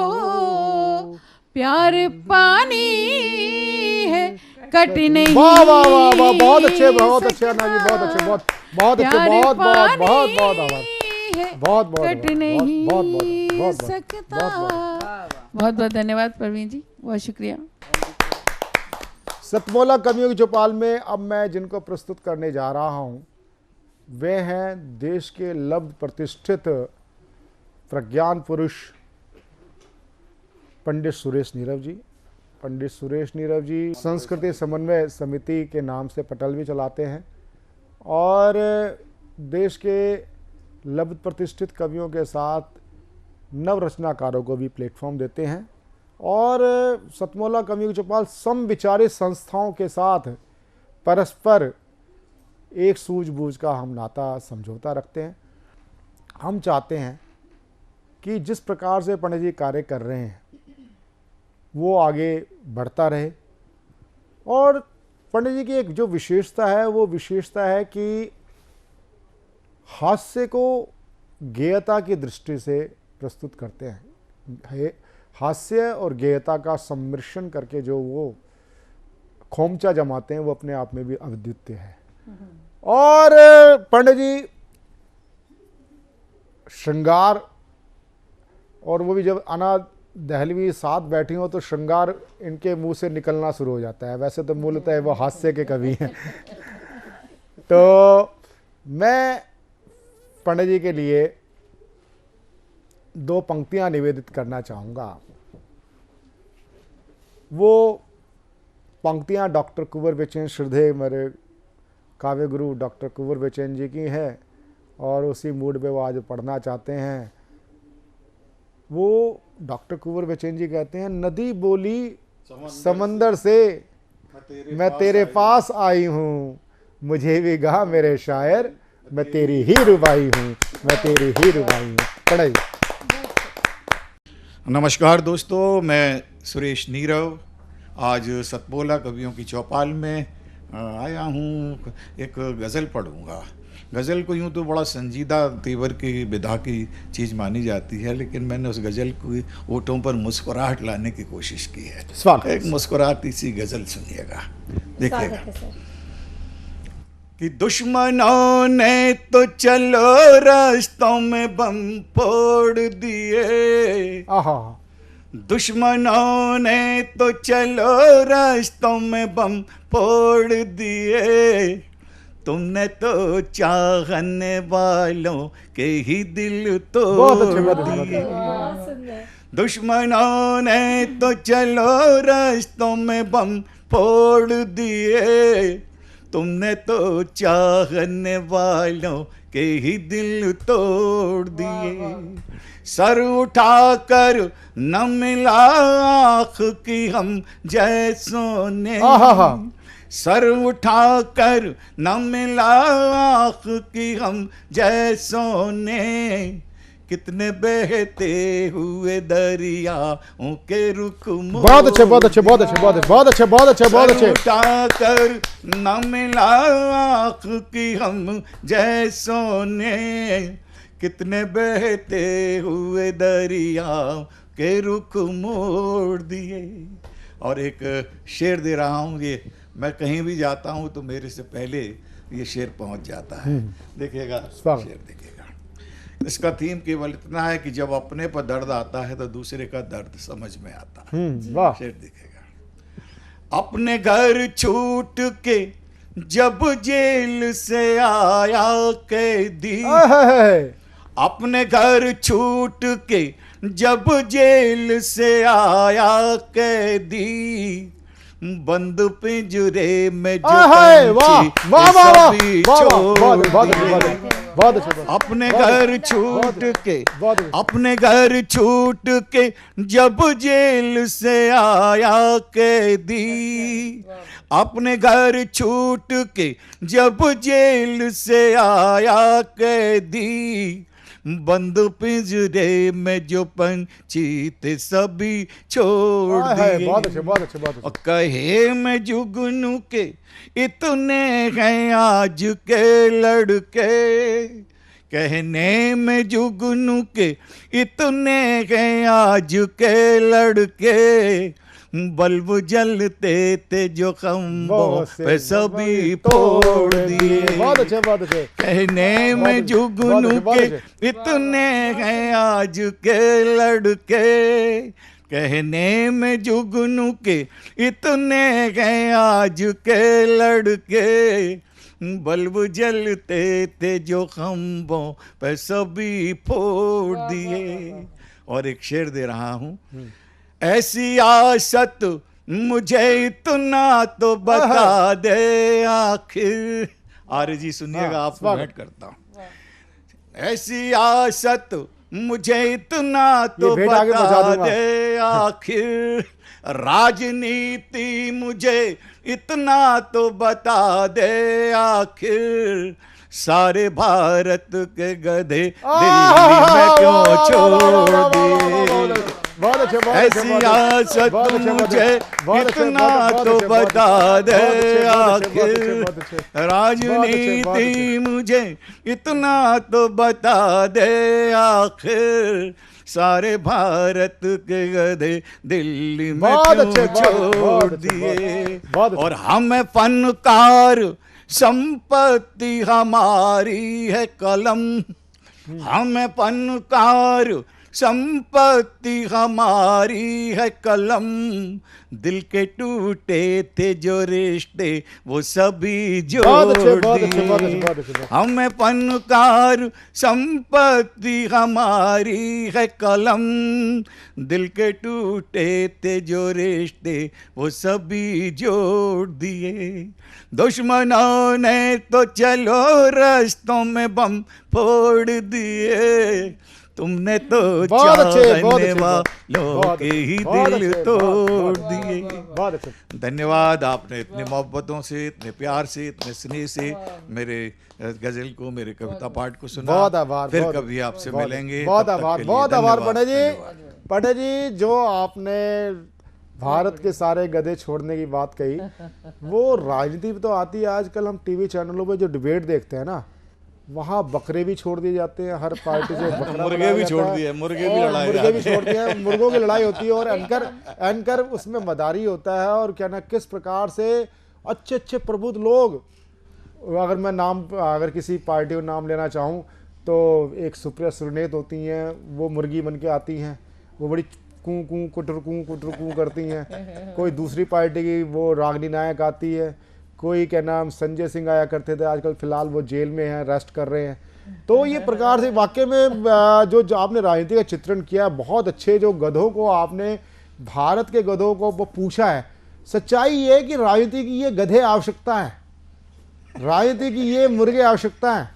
प्यार पानी है कट नहीं। वाह वाह वाह वाह, बहुत अच्छे बहुत अच्छे अन्ना जी, बहुत अच्छे बहुत बहुत अच्छे, बहुत बहुत बहुत बहुत आवाज, बहुत बहुत कट नहीं सकता। बहुत बहुत धन्यवाद परवीन जी, बहुत शुक्रिया। सतमोला कवियों की चौपाल में अब मैं जिनको प्रस्तुत करने जा रहा हूं वे हैं देश के लब्ध प्रतिष्ठित प्रज्ञान पुरुष पंडित सुरेश नीरव जी। पंडित सुरेश नीरव जी संस्कृति समन्वय समिति के नाम से पटल भी चलाते हैं और देश के लब्ध प्रतिष्ठित कवियों के साथ नव रचनाकारों को भी प्लेटफॉर्म देते हैं और सतमोला कवियों की चौपाल समविचारी संस्थाओं के साथ परस्पर एक सूझबूझ का हम नाता समझौता रखते हैं। हम चाहते हैं कि जिस प्रकार से पंडित जी कार्य कर रहे हैं वो आगे बढ़ता रहे और पंडित जी की एक जो विशेषता है वो विशेषता है कि हास्य को गेयता की दृष्टि से प्रस्तुत करते हैं। हास्य और गेयता का सम्मिश्रण करके जो वो खोमचा जमाते हैं वो अपने आप में भी अद्वितीय है। और पंडित जी श्रृंगार और वो भी जब दहलवी साथ बैठी हो तो श्रृंगार इनके मुंह से निकलना शुरू हो जाता है। वैसे तो मूलतः वो हास्य के कवि हैं। तो मैं पंडित जी के लिए 2 पंक्तियां निवेदित करना चाहूँगा। वो पंक्तियां डॉक्टर कुंवर बेचैन, श्रद्धेय मेरे काव्य गुरु डॉक्टर कुंवर बेचैन जी की हैं, और उसी मूड में वो आज पढ़ना चाहते हैं। वो डॉक्टर कुंवर बेचैन जी कहते हैं, नदी बोली समंदर से मैं तेरे पास आई हूँ, मुझे भी गा मेरे शायर मैं तेरी ही रुबाई हूँ, मैं तेरी ही रुबाई हूँ। पढ़ाई। नमस्कार दोस्तों, मैं सुरेश नीरव आज सतमोला कवियों की चौपाल में आया हूँ। एक गज़ल पढ़ूँगा। गज़ल को यूँ तो बड़ा संजीदा तेवर की विधा की चीज़ मानी जाती है, लेकिन मैंने उस गज़ल की ओठों पर मुस्कुराहट लाने की कोशिश की है। एक मुस्कुराती सी गज़ल सुनिएगा, देखिएगा। कि दुश्मनों ने तो चलो रास्तों में बम फोड़ दिए, दुश्मनों ने तो चलो रास्तों में बम फोड़ दिए, तुमने तो चाहने वालों के ही दिल तोड़ दिए। दुश्मनों ने तो चलो रास्तों में बम फोड़ दिए, तुमने तो चाहने वालों के ही दिल तोड़ दिए। सर उठाकर न मिला आँख की हम जैसों ने, सर उठाकर न मिला आँख की हम जैसों ने, कितने बहते हुए दरियाओं के रुख मोड़। बहुत अच्छे, बहुत अच्छे, बहुत अच्छे, बहुत अच्छे, बहुत अच्छे, बहुत अच्छे, बहुत अच्छे। उठाकर न मिला आँख की हम जैसों ने, कितने बहते हुए दरियाओं के रुख मोड़ दिए। और एक शेर दे रहा हूँ, ये मैं कहीं भी जाता हूँ तो मेरे से पहले ये शेर पहुँच जाता है। देखिएगा शेर, देखिएगा। इसका थीम केवल इतना है कि जब अपने पर दर्द आता है तो दूसरे का दर्द समझ में आता है। शेर देखिएगा। अपने घर छूट के जब जेल से आया कैदी, अपने घर छूट के जब जेल से आया कैदी, बंद पिंजरे में जो अपने घर छूट के, अपने घर छूट के जब जेल से आया कैदी, अपने घर छूट के जब जेल से आया कैदी, बंद पिंजरे में जो पंछी थे सभी छोड़ दिए। बहुत अच्छे, बहुत अच्छे, बहुत अच्छे। और कहे मैं जुगनू के इतने हैं आज के लड़के, कहने में जुगनू के इतने हैं आज के लड़के, बल्ब जलते थे जो खम्भों पे सभी फोड़ दिए। बहुत अच्छे, बहुत अच्छे। कहने में जुगनू के इतने हैं आज के लड़के, कहने में जुगनू के इतने हैं आज के लड़के, बल्ब जलते थे जो खम्भों पे सभी फोड़ दिए। और एक शेर दे रहा हूँ। ऐसी आसत मुझे इतना तो बता दे आखिर। आर्य जी सुनिएगा, आपको भेंट करता हूँ। ऐसी आसत मुझे इतना तो बता दे आखिर, राजनीति मुझे इतना तो बता दे आखिर, सारे भारत के गधे दिल्ली में क्यों छोड़ दिए। ऐसी आसत मुझे इतना तो बता दे आखिर, राजनीति मुझे इतना तो बता दे आखिर, सारे भारत के गधे दिल्ली में क्यों छोड़ दिए। और हम फनकार संपत्ति हमारी है कलम, हम फनकार संपत्ति हमारी है कलम, दिल के टूटे थे जो रिश्ते वो सभी जोड़ दिए। हमें फनकार संपत्ति हमारी है कलम, दिल के टूटे थे जो रिश्ते वो सभी जोड़ दिए। दुश्मनों ने तो चलो रस्तों में बम फोड़ दिए, तुमने तो चाहने वालों के ही दिल तोड़ दिए। धन्यवाद, आपने इतने मोहब्बतों से, इतने प्यार से, इतने स्नेह से मेरे गजल को, मेरे कविता पाठ को सुना। बहुत आभार। फिर कभी आपसे मिलेंगे। बहुत आभार, बहुत आभार पंडित जी। पंडित जी, जो आपने भारत के सारे गधे छोड़ने की बात कही, वो राजनीति तो आती है। आजकल हम टीवी चैनलों पे जो डिबेट देखते हैं ना, वहाँ बकरे भी छोड़ दिए जाते हैं, हर पार्टी से बकरा मुर्गे भी छोड़ दिए, मुर्गे भी छोड़ दिए हैं, मुर्गों की लड़ाई होती है और एंकर उसमें मदारी होता है। और क्या ना, किस प्रकार से अच्छे अच्छे प्रबुद्ध लोग, अगर किसी पार्टी का नाम लेना चाहूँ तो एक सुप्रिया सुरनेत होती हैं, वो मुर्गी बन के आती हैं, वो बड़ी कूं कूं कुटर करती हैं। कोई दूसरी पार्टी की वो रागनी नायक आती है, कोई क्या नाम संजय सिंह आया करते थे, आजकल फिलहाल वो जेल में हैं, अरेस्ट कर रहे हैं। तो ये प्रकार से वाकई में जो आपने राजनीति का चित्रण किया, बहुत अच्छे। जो गधों को आपने, भारत के गधों को वो पूछा है, सच्चाई ये है कि राजनीति की ये गधे आवश्यकता है, राजनीति की ये मुर्गे आवश्यकता है।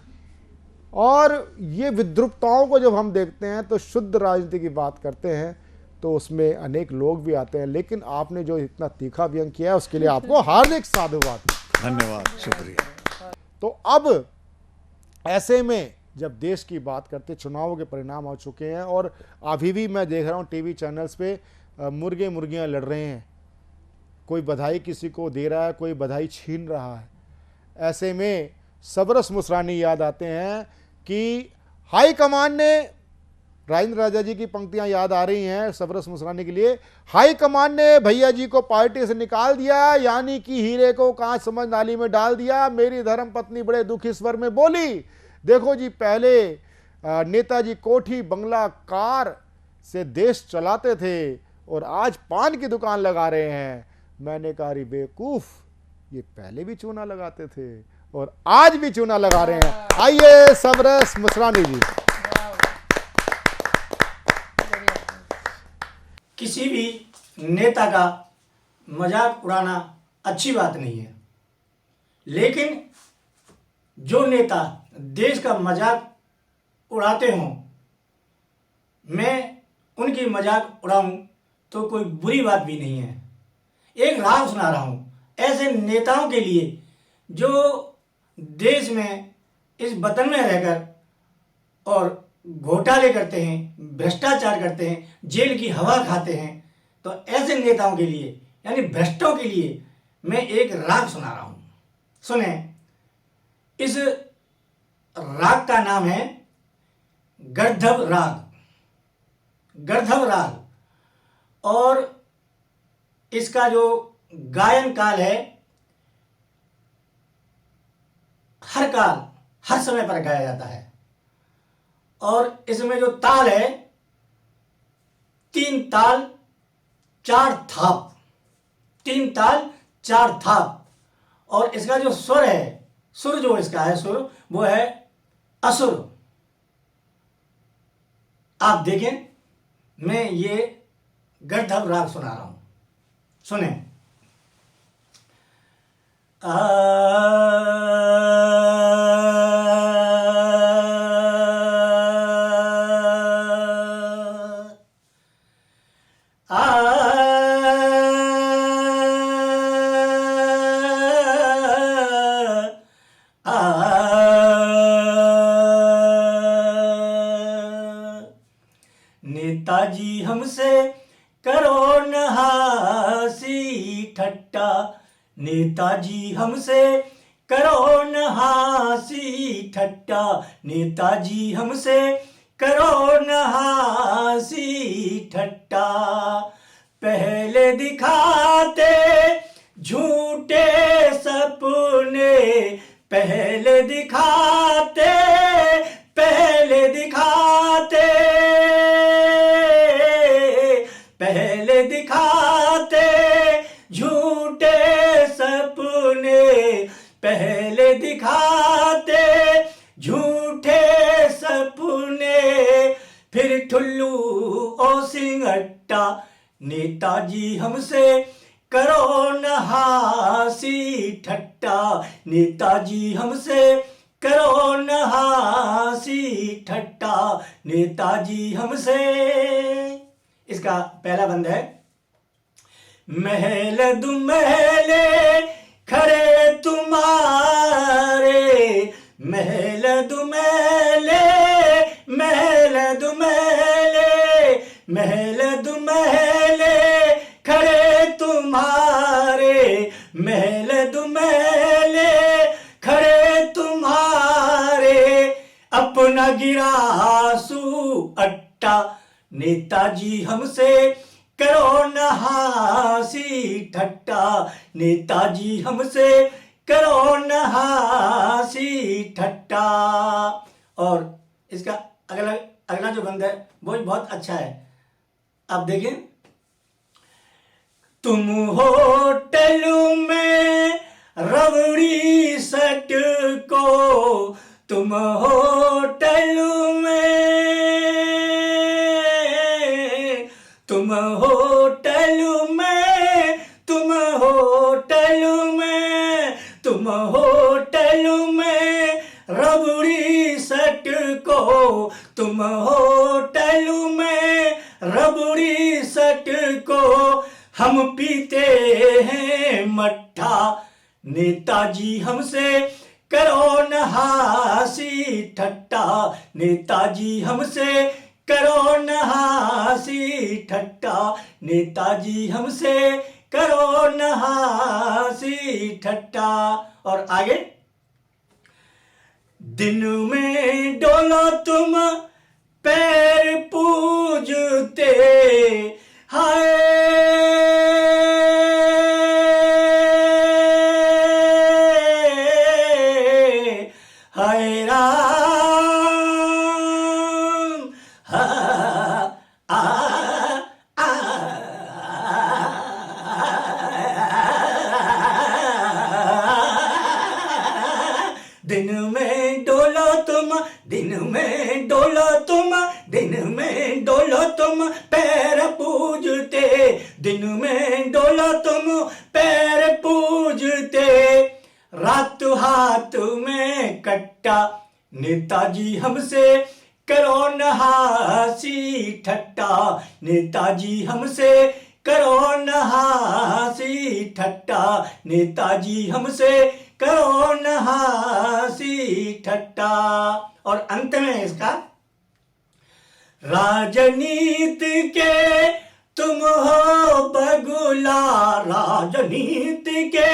और ये विद्रुपताओं को जब हम देखते हैं तो शुद्ध राजनीति की बात करते हैं तो उसमें अनेक लोग भी आते हैं, लेकिन आपने जो इतना तीखा व्यंग किया है उसके लिए आपको हार्दिक साधुवाद। धन्यवाद, शुक्रिया। तो अब ऐसे में जब देश की बात करते, चुनावों के परिणाम आ चुके हैं और अभी भी मैं देख रहा हूँ टीवी चैनल्स पे मुर्गे मुर्गियाँ लड़ रहे हैं, कोई बधाई किसी को दे रहा है, कोई बधाई छीन रहा है। ऐसे में सबरस मुसरानी याद आते हैं कि हाई कमान ने, राजेंद्र राजा जी की पंक्तियां याद आ रही हैं सबरस मुसरानी के लिए। हाई कमान ने भैया जी को पार्टी से निकाल दिया, यानी कि हीरे को कांच समझ नाली में डाल दिया। मेरी धर्म पत्नी बड़े दुखी स्वर में बोली, देखो जी, पहले नेताजी कोठी बंगला कार से देश चलाते थे और आज पान की दुकान लगा रहे हैं। मैंने कहा रे बेवकूफ, ये पहले भी चूना लगाते थे और आज भी चूना लगा रहे हैं। आइए सबरस मुसरानी जी। किसी भी नेता का मजाक उड़ाना अच्छी बात नहीं है, लेकिन जो नेता देश का मजाक उड़ाते हों, मैं उनकी मजाक उड़ाऊं तो कोई बुरी बात भी नहीं है। एक राग सुना रहा हूं ऐसे नेताओं के लिए जो देश में, इस वतन में रहकर और घोटाले करते हैं, भ्रष्टाचार करते हैं, जेल की हवा खाते हैं। तो ऐसे नेताओं के लिए, यानी भ्रष्टों के लिए, मैं एक राग सुना रहा हूं, सुने। इस राग का नाम है गर्धव राग। गर्धव राग, और इसका जो गायन काल है, हर काल, हर समय पर गाया जाता है। और इसमें जो ताल है, 3 ताल 4 थाप, 3 ताल 4 थाप। और इसका जो सुर है, सुर जो इसका है सुर, वो है असुर। आप देखें, मैं ये गर्धव राग सुना रहा हूं, सुने। नेताजी हमसे करो न हासी ठट्टा, नेताजी हमसे करो न हासी ठट्टा, नेताजी हमसे करो न हासी ठट्टा। पहले दिखाते झूठे सपने, पहले दिखाते ठुल्लू ओ सिंगट्टा, नेताजी हमसे करो न हासी ठट्टा, नेताजी हमसे करो न हासी ठट्टा, नेताजी हमसे। इसका पहला बंद है, महल दु महले खड़े तुम्हारे, महल दु महले, महल दु महले, महल दु महले खड़े तुम्हारे, महल दु महले खड़े तुम्हारे, अपना गिरासू अट्टा, नेताजी हमसे करो न हासी ठट्टा, नेताजी हमसे करो न हासी ठट्टा। और इसका अगला जो बंद है वो भी बहुत अच्छा है, आप देखें। तुम होटल में रबड़ी सट को, तुम होटल में, तुम होटल में, तुम होटल में, तुम होटल में रबड़ी सट को, तुम होटल में रबड़ी सट को, हम पीते हैं मट्ठा, नेताजी हमसे करो न हासी ठट्टा, नेताजी हमसे करो न हासी ठट्टा, नेताजी हमसे करो न हासी ठट्टा। और आगे, दिन में डोलो तुम पैर पूजते, हाय हाय राम, दिन में डोलो तुम, दिन में डोलो तुम, दिन में डोलो तुम पैर पूजते, दिन में डोलो तुम पैर पूजते, रात हाथ में कट्टा, नेताजी हमसे करो न हासी ठट्टा, नेताजी हमसे करो न हासी ठट्टा, नेताजी हमसे करो न हासी ठट्टा। और अंत में इसका, राजनीति के तुम हो बगुला, राजनीति के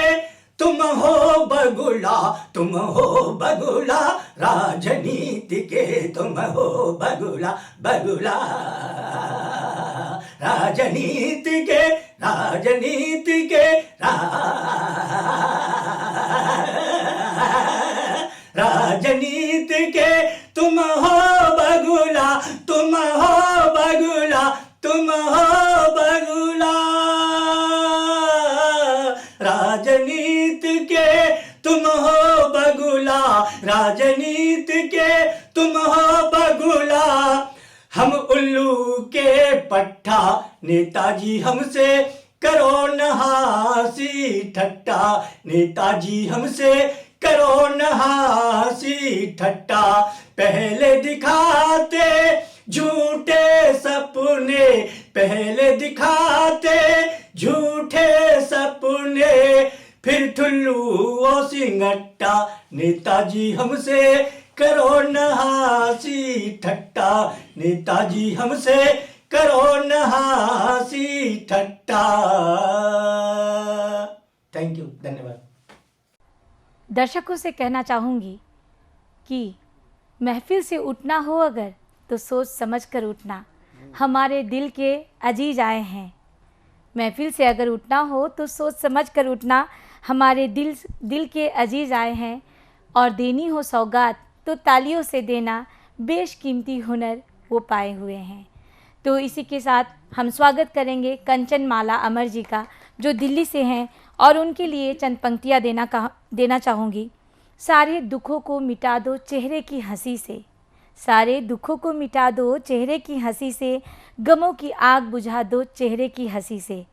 तुम हो बगुला, तुम हो बगुला, राजनीति के तुम हो बगुला, बगुला, राजनीति के, राजनीति के, राजनीति के तुम हो बगुला, तुम हो बगुला, तुम हो बगुला, राजनीति के तुम हो बगुला, राजनीति के तुम हो बगुला, हम उल्लू के पट्टा, नेताजी हमसे करो न हासी ठट्टा, नेताजी हमसे करो न हासी ठट्टा, पहले दिखाते झूठे सपने, पहले दिखाते झूठे सपने, फिर ठुल्लू ओ सिंगट्टा, नेताजी हमसे करो न हासी ठट्टा, नेताजी हमसे करो न हासी ठट्टा। थैंक यू, धन्यवाद। दर्शकों से कहना चाहूँगी कि महफिल से उठना हो अगर तो सोच समझ कर उठना, हमारे दिल के अजीज आए हैं। महफिल से अगर उठना हो तो सोच समझ कर उठना, हमारे दिल के अजीज आए हैं। और देनी हो सौगात तो तालियों से देना, बेशकीमती हुनर वो पाए हुए हैं। तो इसी के साथ हम स्वागत करेंगे कंचन माला अमर जी का, जो दिल्ली से हैं, और उनके लिए चंद पंक्तियाँ देना चाहूँगी। सारे दुखों को मिटा दो चेहरे की हंसी से, सारे दुखों को मिटा दो चेहरे की हंसी से, गमों की आग बुझा दो चेहरे की हंसी से।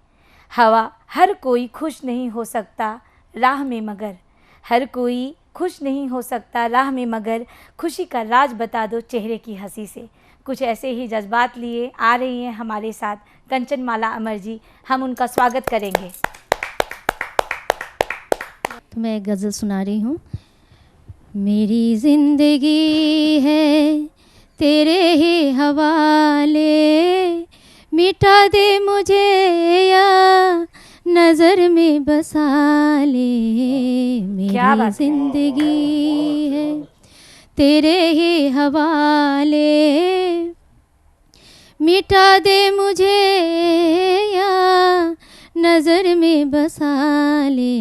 हवा हर कोई खुश नहीं हो सकता राह में मगर, हर कोई खुश नहीं हो सकता राह में मगर, खुशी का राज बता दो चेहरे की हंसी से। कुछ ऐसे ही जज्बात लिए आ रही हैं हमारे साथ कंचनमाला अमर जी, हम उनका स्वागत करेंगे। तो मैं एक गज़ल सुना रही हूँ। मेरी ज़िंदगी है तेरे ही हवाले, मिटा दे मुझे या नज़र में बसा ले। मेरी ज़िंदगी है तेरे ही हवाले, मिटा दे मुझे या नज़र में बसा ले।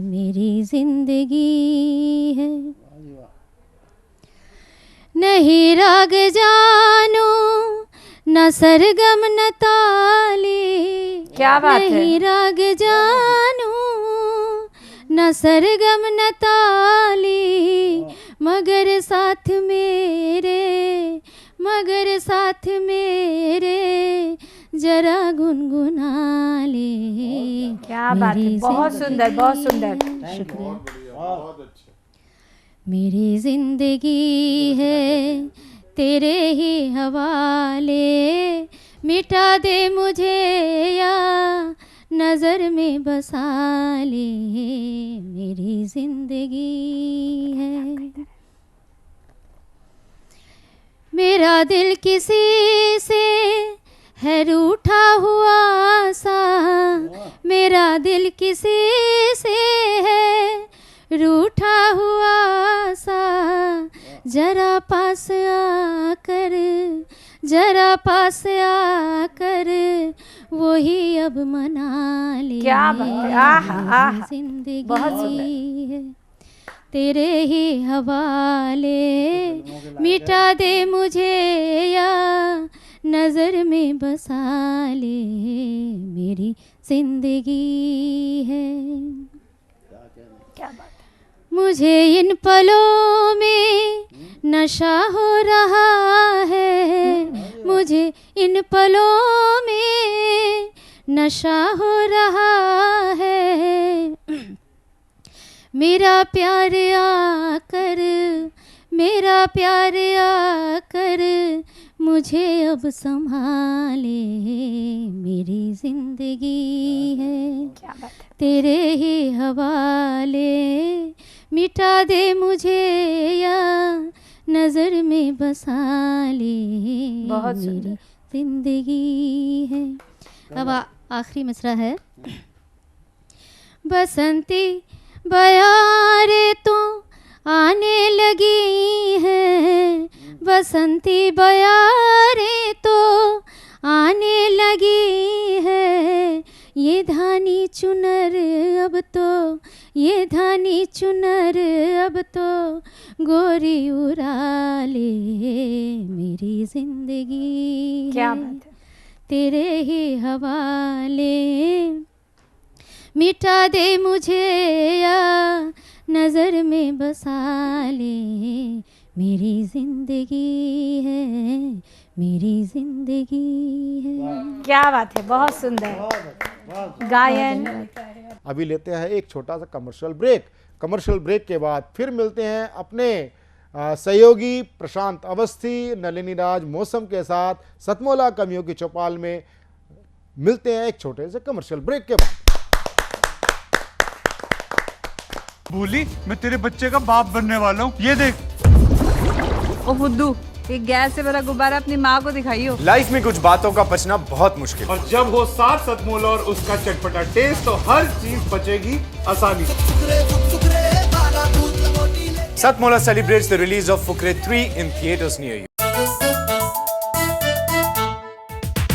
मेरी ज़िंदगी है नहीं राग जानू न सरगम न ताली, क्या बात है? नहीं राग जानू न सरगम न ताली, मगर साथ मेरे, मगर साथ मेरे जरा गुनगुना ले। क्या बात है, बहुत सुंदर, बहुत सुंदर। शुक्रिया। मेरी ज़िंदगी है तेरे ही हवाले, मिटा दे मुझे या नज़र में बसा ले। मेरी ज़िंदगी है मेरा दिल किसी से है रूठा हुआ सा, मेरा दिल किसी से है रूठा हुआ सा, जरा पास आकर, जरा पास आकर वही अब मना ले। क्या बात है, आहा आहा, जिंदगी बहुत सुंदर। है तेरे ही हवाले, मिटा दे मुझे या नज़र में बसा ले। मेरी जिंदगी है। क्या बात है। मुझे इन पलों में नशा हो रहा है, मुझे इन पलों में नशा हो रहा है। मेरा प्यार आकर, मेरा प्यार आकर मुझे अब संभाले। मेरी जिंदगी है क्या बात है। तेरे ही हवाले, मिटा दे मुझे या नज़र में बसा ले। बहुत मेरी जिंदगी है। अब आखिरी मिसरा है। बसंती बयारे तो आने लगी है, बसंती बयारे तो आने लगी है। ये धानी चुनर अब तो, ये धानी चुनर अब तो गोरी उड़ा ले। मेरी जिंदगी क्या है बात है। तेरे ही हवाले, मिटा दे मुझे या नज़र में बसा ले। मेरी जिंदगी है, मेरी जिंदगी है। क्या बात है, बहुत सुंदर गायन। अभी लेते हैं एक छोटा सा कमर्शियल ब्रेक। कमर्शियल ब्रेक के बाद फिर मिलते हैं अपने सहयोगी प्रशांत अवस्थी, नलिनी राज मौसम के साथ सतमोला कवियों की चौपाल में। मिलते हैं एक छोटे से कमर्शियल ब्रेक के बाद। भूली, मैं तेरे बच्चे का बाप बनने वाला हूँ, ये देख। ओ फुद्दू, एक गैस से भरा गुब्बारा अपनी माँ को दिखाइयो। लाइफ में कुछ बातों का पचना बहुत मुश्किल। और जब हो साथ सतमोला और उसका चटपटा टेस्ट, तो हर चीज पचेगी आसानी से। Satmola celebrates the release of Fukre 3 in theaters near you.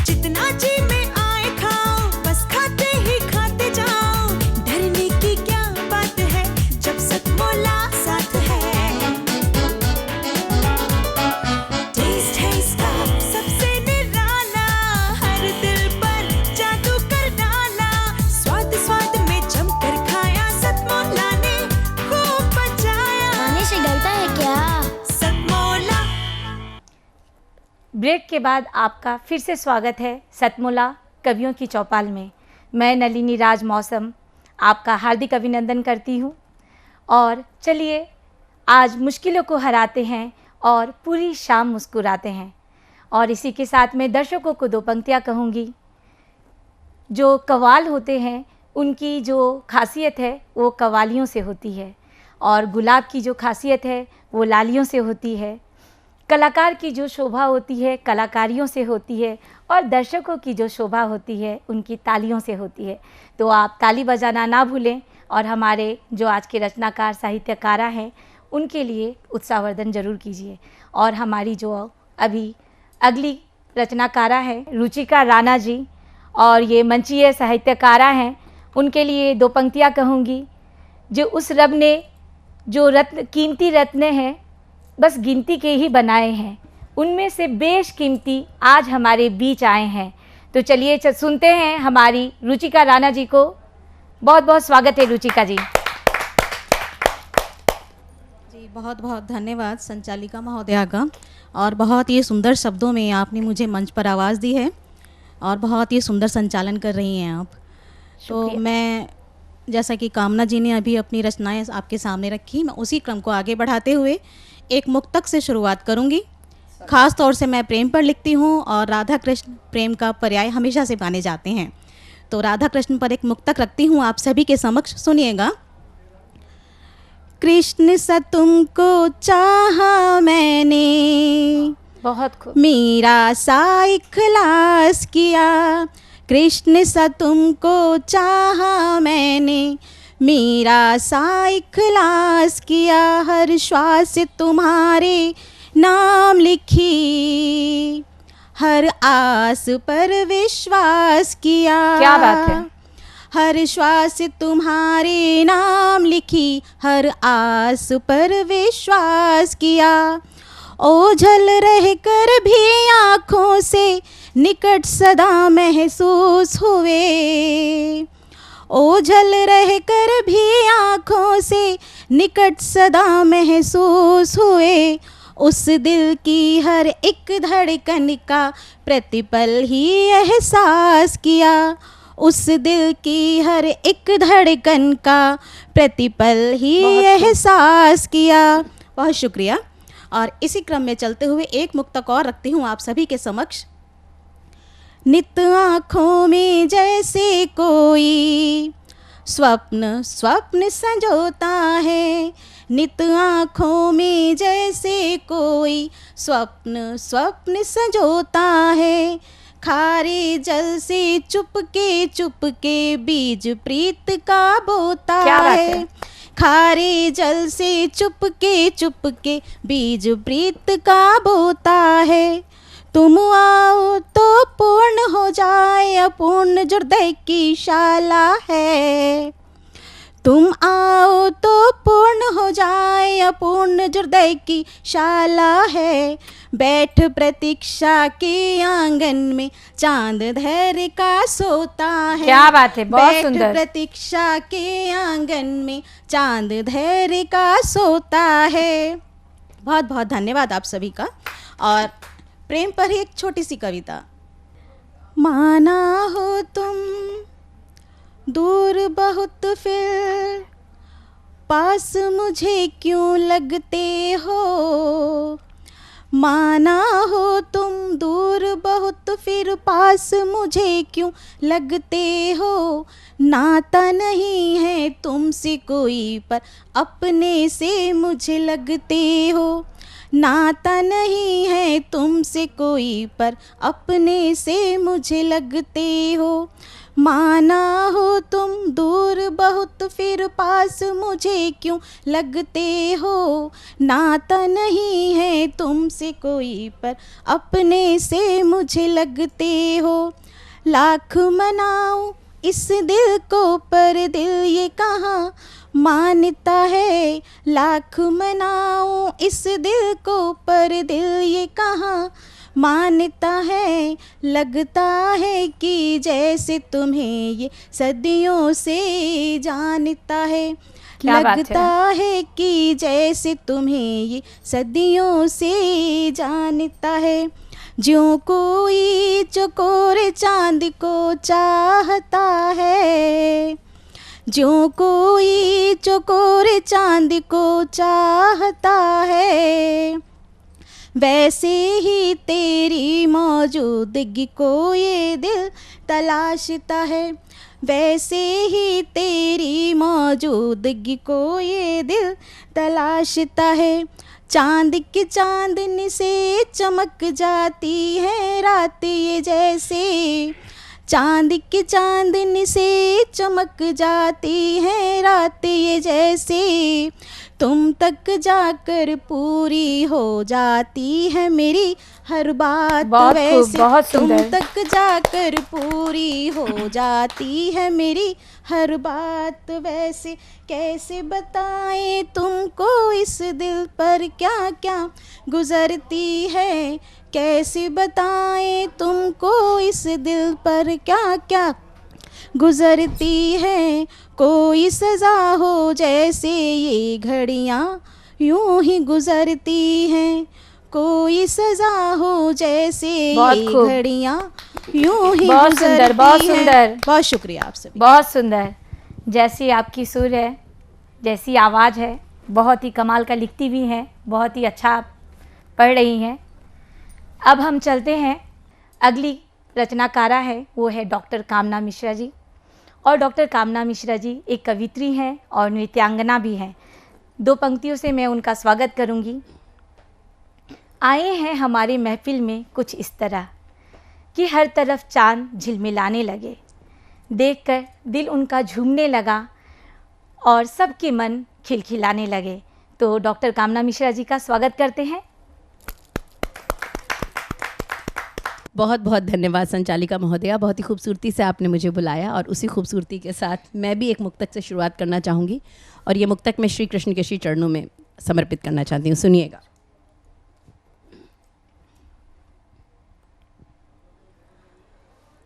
जितना जी में आए खाओ, बस खाते ही खाते जाओ। डरने की क्या बात है जब सतमोला साथ है। टेस्ट है इसका सबसे निराला, हर दिल पर जादू कर डाला। स्वाद स्वाद में जमकर खाया, सतमोला ने खूब बचाया। खाने से डरता है क्या? सतमोला के बाद आपका फिर से स्वागत है सतमोला कवियों की चौपाल में। मैं नलिनी राज मौसम आपका हार्दिक अभिनंदन करती हूँ। और चलिए आज मुश्किलों को हराते हैं और पूरी शाम मुस्कुराते हैं। और इसी के साथ में दर्शकों को दो पंक्तियाँ कहूँगी। जो कव्वाल होते हैं उनकी जो खासियत है वो कव्वालियों से होती है, और गुलाब की जो खासियत है वो लालियों से होती है। कलाकार की जो शोभा होती है कलाकारियों से होती है, और दर्शकों की जो शोभा होती है उनकी तालियों से होती है। तो आप ताली बजाना ना भूलें, और हमारे जो आज के रचनाकार साहित्यकारा हैं उनके लिए उत्साहवर्धन जरूर कीजिए। और हमारी जो अभी अगली रचनाकारा है रुचिका राणा जी, और ये मंचीय साहित्यकारा हैं, उनके लिए दो पंक्तियाँ कहूँगी। जो उस रब ने जो रत्न कीमती रत्न हैं बस गिनती के ही बनाए हैं, उनमें से बेशकीमती आज हमारे बीच आए हैं। तो चलिए सुनते हैं हमारी रुचिका राणा जी को। बहुत बहुत स्वागत है रुचिका जी। जी बहुत बहुत धन्यवाद संचालिका महोदया का, और बहुत ही सुंदर शब्दों में आपने मुझे मंच पर आवाज़ दी है, और बहुत ही सुंदर संचालन कर रही हैं आप। तो मैं जैसा कि कामना जी ने अभी अपनी रचनाएं आपके सामने रखी, मैं उसी क्रम को आगे बढ़ाते हुए एक मुक्तक से शुरुआत करूंगी। ख़ास तौर से मैं प्रेम पर लिखती हूं, और राधा कृष्ण प्रेम का पर्याय हमेशा से माने जाते हैं। तो राधा कृष्ण पर एक मुक्तक रखती हूं, आप सभी के समक्ष सुनिएगा। कृष्ण सा तुमको चाहा मैंने, बहुत खूब, मीरा सा इखलास किया। कृष्ण सा तुमको चाहा मैंने, मीरा सा इखलास किया। हर श्वास तुम्हारे नाम लिखी, हर आस पर विश्वास किया। क्या बात है। हर श्वास तुम्हारे नाम लिखी, हर आस पर विश्वास किया। ओझल रह कर भी आँखों से निकट सदा महसूस हुए। ओझल रह कर भी आँखों से निकट सदा महसूस हुए। उस दिल की हर एक धड़कन का प्रतिपल ही एहसास किया। उस दिल की हर एक धड़कन का प्रतिपल ही एहसास किया। बहुत शुक्रिया। और इसी क्रम में चलते हुए एक मुक्तक और रखती हूँ आप सभी के समक्ष। नित आँखों में जैसे कोई स्वप्न स्वप्न संजोता है। नित आँखों में जैसे कोई स्वप्न स्वप्न संजोता है। खारे जल से चुपके बीज प्रीत का बोता है। खारे जल से चुपके बीज प्रीत का बोता है। तुम आओ तो पूर्ण हो जाए अपूर्ण जो हृदय की शाला है। तुम आओ तो पूर्ण हो जाए अपूर्ण जो हृदय की शाला है। बैठ प्रतीक्षा के आंगन में चांद धैर्य का सोता है। क्या बात है, बहुत सुंदर। बैठ प्रतीक्षा के आंगन में चांद धैर्य का सोता है। बहुत बहुत धन्यवाद आप सभी का। और प्रेम पर ही एक छोटी सी कविता। माना हो तुम दूर बहुत फिर पास मुझे क्यों लगते हो। माना हो तुम दूर बहुत फिर पास मुझे क्यों लगते हो। नाता नहीं है तुमसे कोई पर अपने से मुझे लगते हो। नाता नहीं है तुमसे कोई पर अपने से मुझे लगते हो। माना हो तुम दूर बहुत फिर पास मुझे क्यों लगते हो। नाता नहीं है तुमसे कोई पर अपने से मुझे लगते हो। लाख मनाऊं इस दिल को पर दिल ये कहाँ मानता है। लाख मनाऊं इस दिल को पर दिल ये कहाँ मानता है। लगता है कि जैसे तुम्हें ये सदियों से जानता है। लगता है कि जैसे तुम्हें ये सदियों से जानता है। ज्यों कोई चकोर चांद को चाहता है, ज्यों कोई चकोर चांद को चाहता है, वैसे ही तेरी मौजूदगी को ये दिल तलाशता है, वैसे ही तेरी मौजूदगी को ये दिल तलाशता है। चांद की चांदनी से चमक जाती है रात ये जैसे, चांद की चांदनी से चमक जाती है रात ये जैसे, तुम तक जाकर पूरी हो जाती है मेरी हर बात बहुत खूब, वैसे, बहुत तुम सुंदर। तक जाकर पूरी हो जाती है मेरी हर बात वैसे। कैसे बताएं तुमको इस दिल पर क्या क्या गुजरती है, कैसे बताएं तुमको इस दिल पर क्या क्या गुजरती है। कोई सज़ा हो जैसे ये घड़ियाँ यूं ही गुजरती हैं, कोई सज़ा हो जैसे बहुत ये खूब। घड़ियाँ यूं ही बहुत गुजरती सुंदर, बहुत हैं। सुंदर। बहुत शुक्रिया आप सभी। बहुत सुंदर। जैसी आपकी सुर है, जैसी आवाज़ है, बहुत ही कमाल का लिखती भी हैं, बहुत ही अच्छा आप पढ़ रही हैं। अब हम चलते हैं, अगली रचनाकारा है वो है डॉक्टर कामना मिश्रा जी। और डॉक्टर कामना मिश्रा जी एक कवित्री हैं और नृत्यांगना भी हैं। दो पंक्तियों से मैं उनका स्वागत करूंगी। आए हैं हमारे महफिल में कुछ इस तरह कि हर तरफ चांद झिलमिलाने लगे, देखकर दिल उनका झूमने लगा और सबके मन खिलखिलाने लगे। तो डॉक्टर कामना मिश्रा जी का स्वागत करते हैं। बहुत बहुत धन्यवाद संचालिका महोदया, बहुत ही खूबसूरती से आपने मुझे बुलाया और उसी खूबसूरती के साथ मैं भी एक मुक्तक से शुरुआत करना चाहूँगी और ये मुक्तक मैं श्री कृष्ण के श्री चरणों में समर्पित करना चाहती हूँ। सुनिएगा।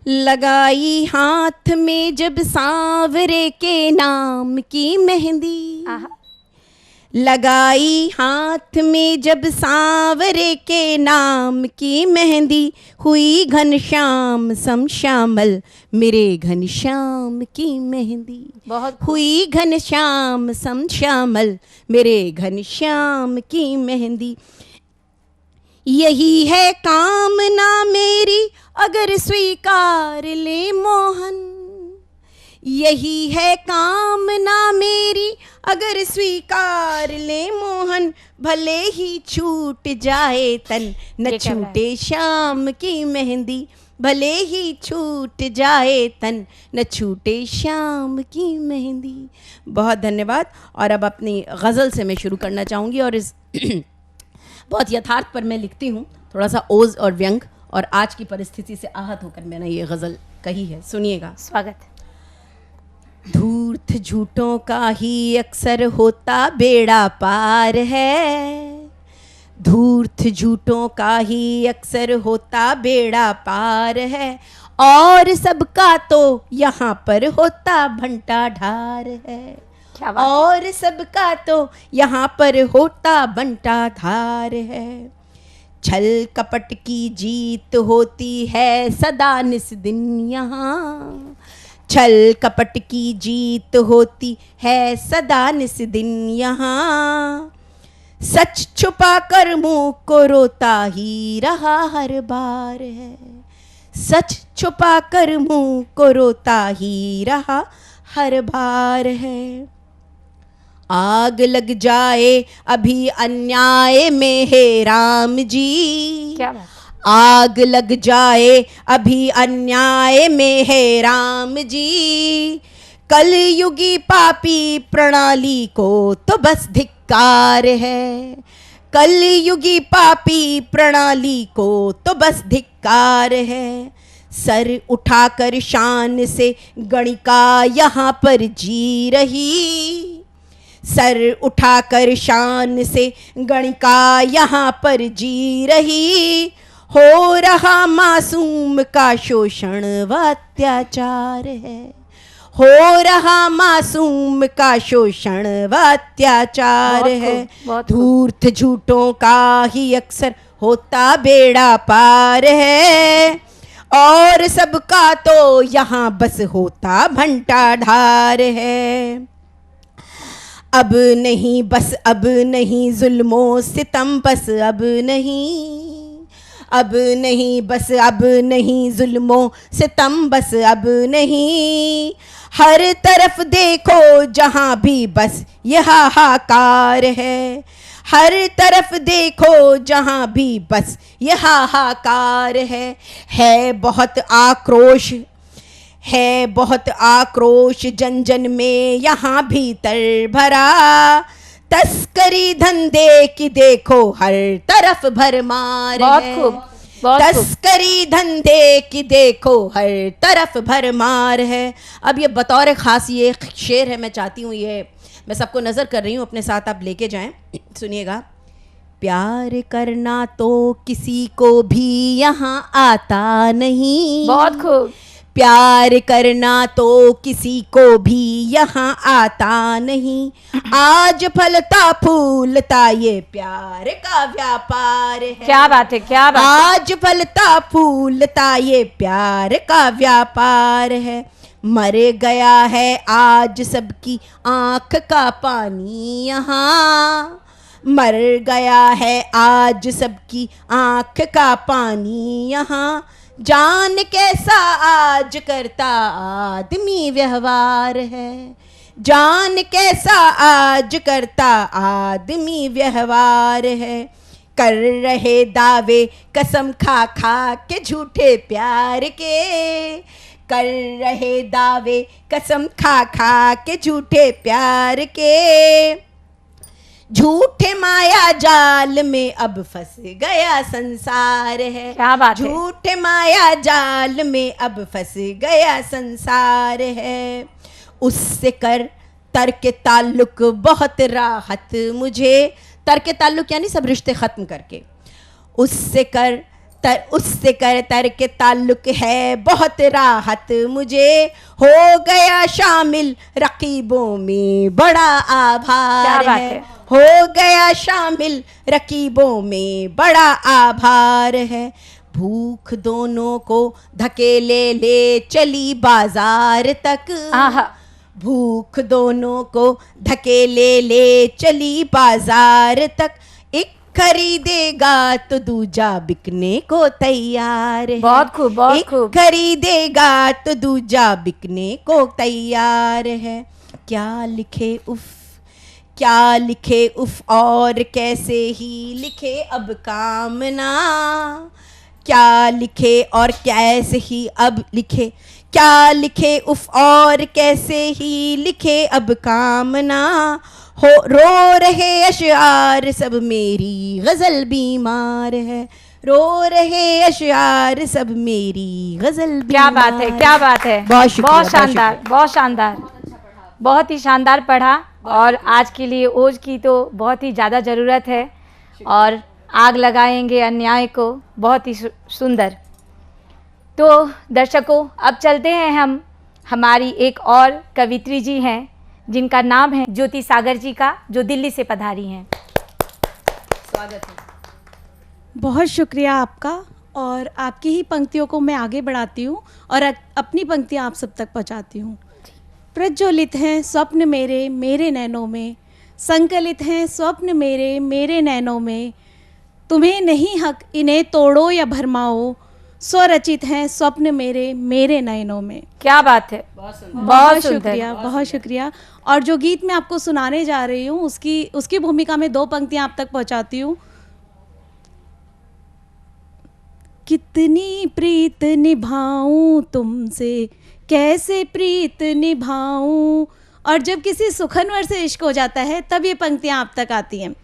लगाई हाथ में जब सांवरे के नाम की मेहंदी, लगाई हाथ में जब सांवरे के नाम की मेहंदी, हुई घनश्याम सम श्यामल मेरे घनश्याम की मेहंदी, बहुत हुई घनश्याम सम श्यामल मेरे घनश्याम की मेहंदी। यही है कामना मेरी अगर स्वीकार ले मोहन, यही है कामना मेरी अगर स्वीकार ले मोहन, भले ही छूट जाए तन न छूटे शाम की मेहंदी, भले ही छूट जाए तन न छूटे शाम की मेहंदी। बहुत धन्यवाद। और अब अपनी गज़ल से मैं शुरू करना चाहूँगी और इस बहुत यथार्थ पर मैं लिखती हूँ, थोड़ा सा ओज और व्यंग, और आज की परिस्थिति से आहत होकर मैंने ये गज़ल कही है। सुनिएगा। स्वागत। धूर्त झूठों का ही अक्सर होता बेड़ा पार है, धूर्त झूठों का ही अक्सर होता बेड़ा पार है, और सबका तो यहाँ पर होता भंटा ढार है, और सबका तो यहाँ पर होता बंटा धार है। छल कपट की जीत होती है सदा निस दिन यहाँ, छल कपट की जीत होती है सदा निस दिन यहाँ, सच छुपा कर मुँह को रोता ही रहा हर बार है, सच छुपा कर मुँह को रोता ही रहा हर बार है। आग लग जाए अभी अन्याय में हे राम जी, क्या बात? आग लग जाए अभी अन्याय में है राम जी, कलयुगी पापी प्रणाली को तो बस धिक्कार है, कलयुगी पापी प्रणाली को तो बस धिक्कार है। सर उठाकर शान से गणिका यहाँ पर जी रही, सर उठाकर शान से गणिका यहाँ पर जी रही, हो रहा मासूम का शोषण व अत्याचार है, हो रहा मासूम का शोषण व अत्याचार है। धूर्त झूठों का ही अक्सर होता बेड़ा पार है, और सबका तो यहाँ बस होता भंटा ढार है। अब नहीं बस अब नहीं जुल्मों सितम बस अब नहीं, अब नहीं बस अब नहीं जुल्मों सितम बस अब नहीं, हर तरफ देखो जहाँ भी बस यह हाहाकार है, हर तरफ देखो जहाँ भी बस यह हाहाकार है बहुत आक्रोश, है बहुत आक्रोश जन जन में यहाँ भीतर भरा, तस्करी धंधे की देखो हर तरफ भरमार बहुत है, खूब, बहुत खूब। तस्करी धंधे की देखो हर तरफ भरमार है। अब ये बतौर ख़ास ये शेर है, मैं चाहती हूँ ये मैं सबको नज़र कर रही हूँ, अपने साथ आप लेके जाएं, सुनिएगा। प्यार करना तो किसी को भी यहाँ आता नहीं, बहुत खूब। प्यार करना तो किसी को भी यहाँ आता नहीं, आज फलता फूलता ये प्यार का व्यापार है। क्या बात है, क्या बात है। आज फलता फूलता ये प्यार का व्यापार है, मर गया है आज सबकी आंख का पानी यहाँ, मर गया है आज सबकी आंख का पानी यहाँ, जान कैसा आज करता आदमी व्यवहार है, जान कैसा आज करता आदमी व्यवहार है, कर रहे दावे कसम खा खा के झूठे प्यार के, कर रहे दावे कसम खा खा के झूठे प्यार के, झूठे माया जाल में अब फंस गया संसार है। क्या बात है। झूठे माया जाल में अब फंस गया संसार है, उससे कर तर्क ताल्लुक बहुत राहत मुझे, तर्क ताल्लुक यानी सब रिश्ते ख़त्म करके, उससे कर तर्क ताल्लुक है बहुत राहत मुझे, हो गया शामिल रकीबों में बड़ा आभार है, हो गया शामिल रकीबों में बड़ा आभार है, भूख दोनों को धकेले ले चली बाजार तक, भूख दोनों को धकेले ले चली बाजार तक, एक खरीदेगा तो दूजा बिकने को तैयार है, बहुत खूब, बहुत खूब। खरीदेगा तो दूजा बिकने को तैयार है, क्या लिखे उफ, क्या लिखे उफ और कैसे ही लिखे अब कामना, क्या लिखे और कैसे ही अब लिखे, क्या लिखे उफ और कैसे ही लिखे अब कामना, हो रो रहे अशआर सब मेरी गज़ल बीमार है, रो रहे अशआर सब मेरी गज़ल बीमार। क्या बात है, क्या बात है। बहुत शुक्रिया, बहुत शानदार, बहुत शानदार, बहुत ही शानदार पढ़ा, और आज के लिए ओज की तो बहुत ही ज़्यादा ज़रूरत है, और आग लगाएंगे अन्याय को, बहुत ही सुंदर। तो दर्शकों, अब चलते हैं हम, हमारी एक और कवित्री जी हैं जिनका नाम है ज्योति सागर जी का, जो दिल्ली से पधारी हैं। स्वागत है। बहुत शुक्रिया आपका, और आपकी ही पंक्तियों को मैं आगे बढ़ाती हूँ और अपनी पंक्तियाँ आप सब तक पहुँचाती हूँ। प्रज्वलित हैं स्वप्न मेरे मेरे नैनों में, संकलित हैं स्वप्न मेरे मेरे नैनों में, तुम्हें नहीं हक इन्हें तोड़ो या भरमाओ, स्वरचित हैं स्वप्न मेरे मेरे नयनों में। क्या बात है, बहुत शुक्रिया, बहुत शुक्रिया। और जो गीत मैं आपको सुनाने जा रही हूँ उसकी भूमिका में दो पंक्तियाँ आप तक पहुँचाती हूँ। कितनी प्रीत निभाऊं तुमसे, कैसे प्रीत निभाऊं, और जब किसी सुखनवर से इश्क हो जाता है तब ये पंक्तियाँ आप तक आती हैं।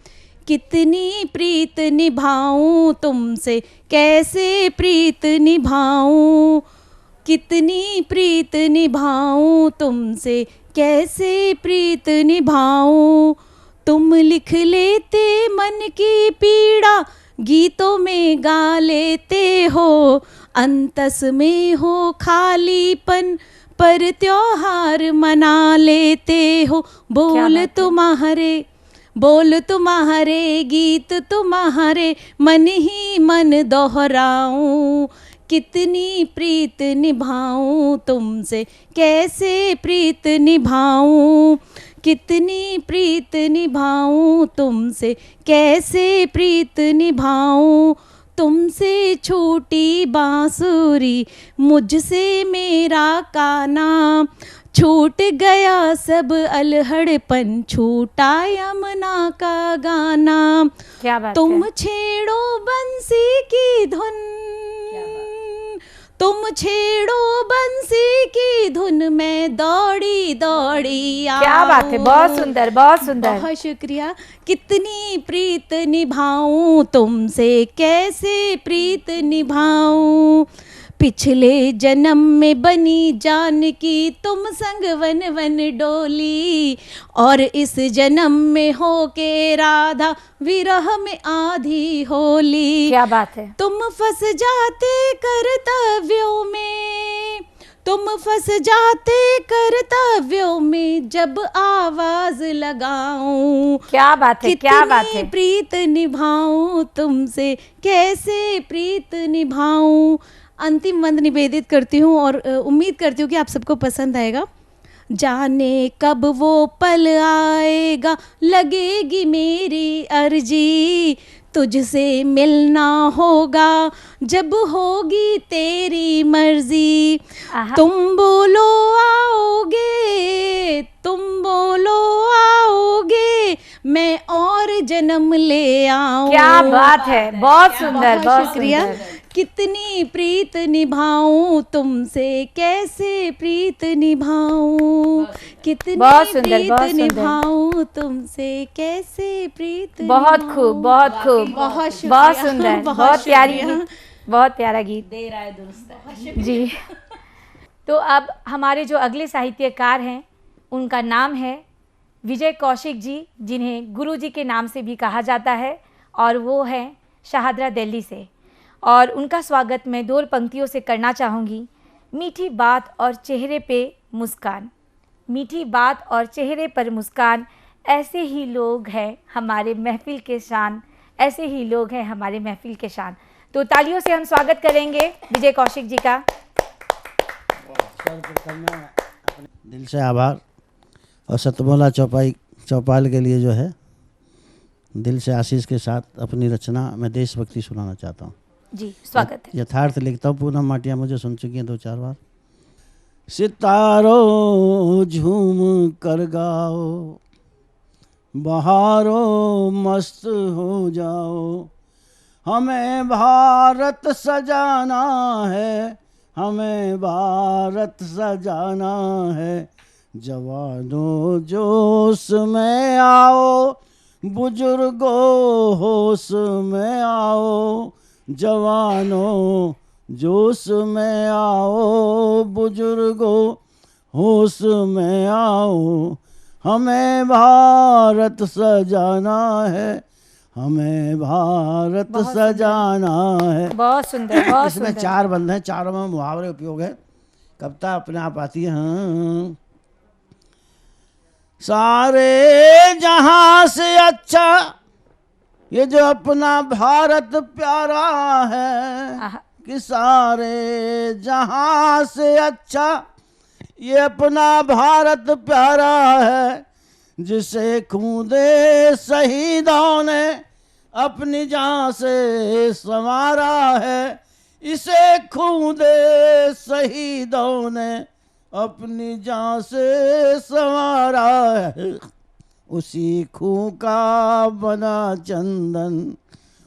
कितनी प्रीत निभाऊं तुमसे, कैसे प्रीत निभाऊं, कितनी प्रीत निभाऊं तुमसे, कैसे प्रीत निभाऊं, तुम लिख लेते मन की पीड़ा, गीतों में गा लेते हो, अंतस में हो खालीपन पर त्योहार मना लेते हो, बोल तुम्हारे बोल तुम्हारे गीत तुम्हारे मन ही मन दोहराऊं, कितनी प्रीत निभाऊं तुमसे कैसे प्रीत निभाऊं, कितनी प्रीत निभाऊं तुमसे कैसे प्रीत निभाऊं, तुमसे छूटी बांसुरी मुझसे मेरा काना, छूट गया सब अलहड़पन छूटा यमुना का गाना। क्या बात तुम है। छेड़ो बंसी की धुन, तुम छेड़ो बंसी की धुन में दौड़ी दौड़ी आऊं। क्या बात है, बहुत सुंदर बहुत सुंदर। बहुत शुक्रिया। कितनी प्रीत निभाऊं तुमसे कैसे प्रीत निभाऊं, पिछले जन्म में बनी जानकी तुम संग वन वन डोली, और इस जन्म में हो के राधा विरह में आधी होली। क्या बात है। तुम फंस जाते कर्तव्यों में, तुम फंस जाते कर्तव्यों में जब आवाज लगाऊं। क्या बात है, क्या बात है। कितनी प्रीत निभाऊं तुमसे कैसे प्रीत निभाऊं। अंतिम वंद निवेदित करती हूँ और उम्मीद करती हूँ कि आप सबको पसंद आएगा। जाने कब वो पल आएगा लगेगी मेरी अर्जी, तुझसे मिलना होगा जब होगी तेरी मर्जी। तुम बोलो आओगे, तुम बोलो आओगे, मैं और जन्म ले आऊं। क्या बात है, बहुत सुंदर बहुत शुक्रिया। सुंदर। कितनी प्रीत निभाऊं तुमसे कैसे प्रीत निभाऊं, कितनी बहुत सुंदर, प्रीत बहुत सुंदर। निभाऊं तुमसे कैसे प्रीत बहुत निभाऊं। खूब बहुत खूब, बहुत शुक्रिया, बहुत सुंदर, बहुत प्यारी शुक्रिया। गीत, बहुत प्यारा गीत दे रहा है दुरुस्त है। जी। तो अब हमारे जो अगले साहित्यकार हैं उनका नाम है विजय कौशिक जी, जिन्हें गुरु जी के नाम से भी कहा जाता है, और वो हैं शाहदरा दिल्ली से। और उनका स्वागत मैं दो पंक्तियों से करना चाहूँगी। मीठी बात और चेहरे पे मुस्कान, मीठी बात और चेहरे पर मुस्कान, ऐसे ही लोग हैं हमारे महफिल के शान, ऐसे ही लोग हैं हमारे महफिल के शान। तो तालियों से हम स्वागत करेंगे विजय कौशिक जी का। दिल से आभार। और सतमोला चौपाल के लिए जो है दिल से आशीष के साथ अपनी रचना मैं देशभक्ति सुनाना चाहता हूँ। जी स्वागत है। यथार्थ लिखता हूँ। पूनम माटिया मुझे सुन चुकी हैं 2-4 बार। सितारों झूम कर गाओ, बहारों मस्त हो जाओ, हमें भारत सजाना है, हमें भारत सजाना है। जवानों जोश में आओ, बुजुर्गों होश में आओ, जवानों जोश में आओ, बुजुर्गों होश में आओ, हमें भारत सजाना है, हमें भारत सजाना है। बहुत सुंदर बहुत इसमें सुंदर। 4 बंद हैं, चारों में मुहावरे उपयोग है, कविता अपने आप आती है। हाँ। सारे जहां से अच्छा ये जो अपना भारत प्यारा है, कि सारे जहां से अच्छा ये अपना भारत प्यारा है, जिसे खूंदे शहीदों ने अपनी जान से संवारा है, इसे खूंदे शहीदों ने अपनी जान से संवारा है। उसी खूं का बना चंदन,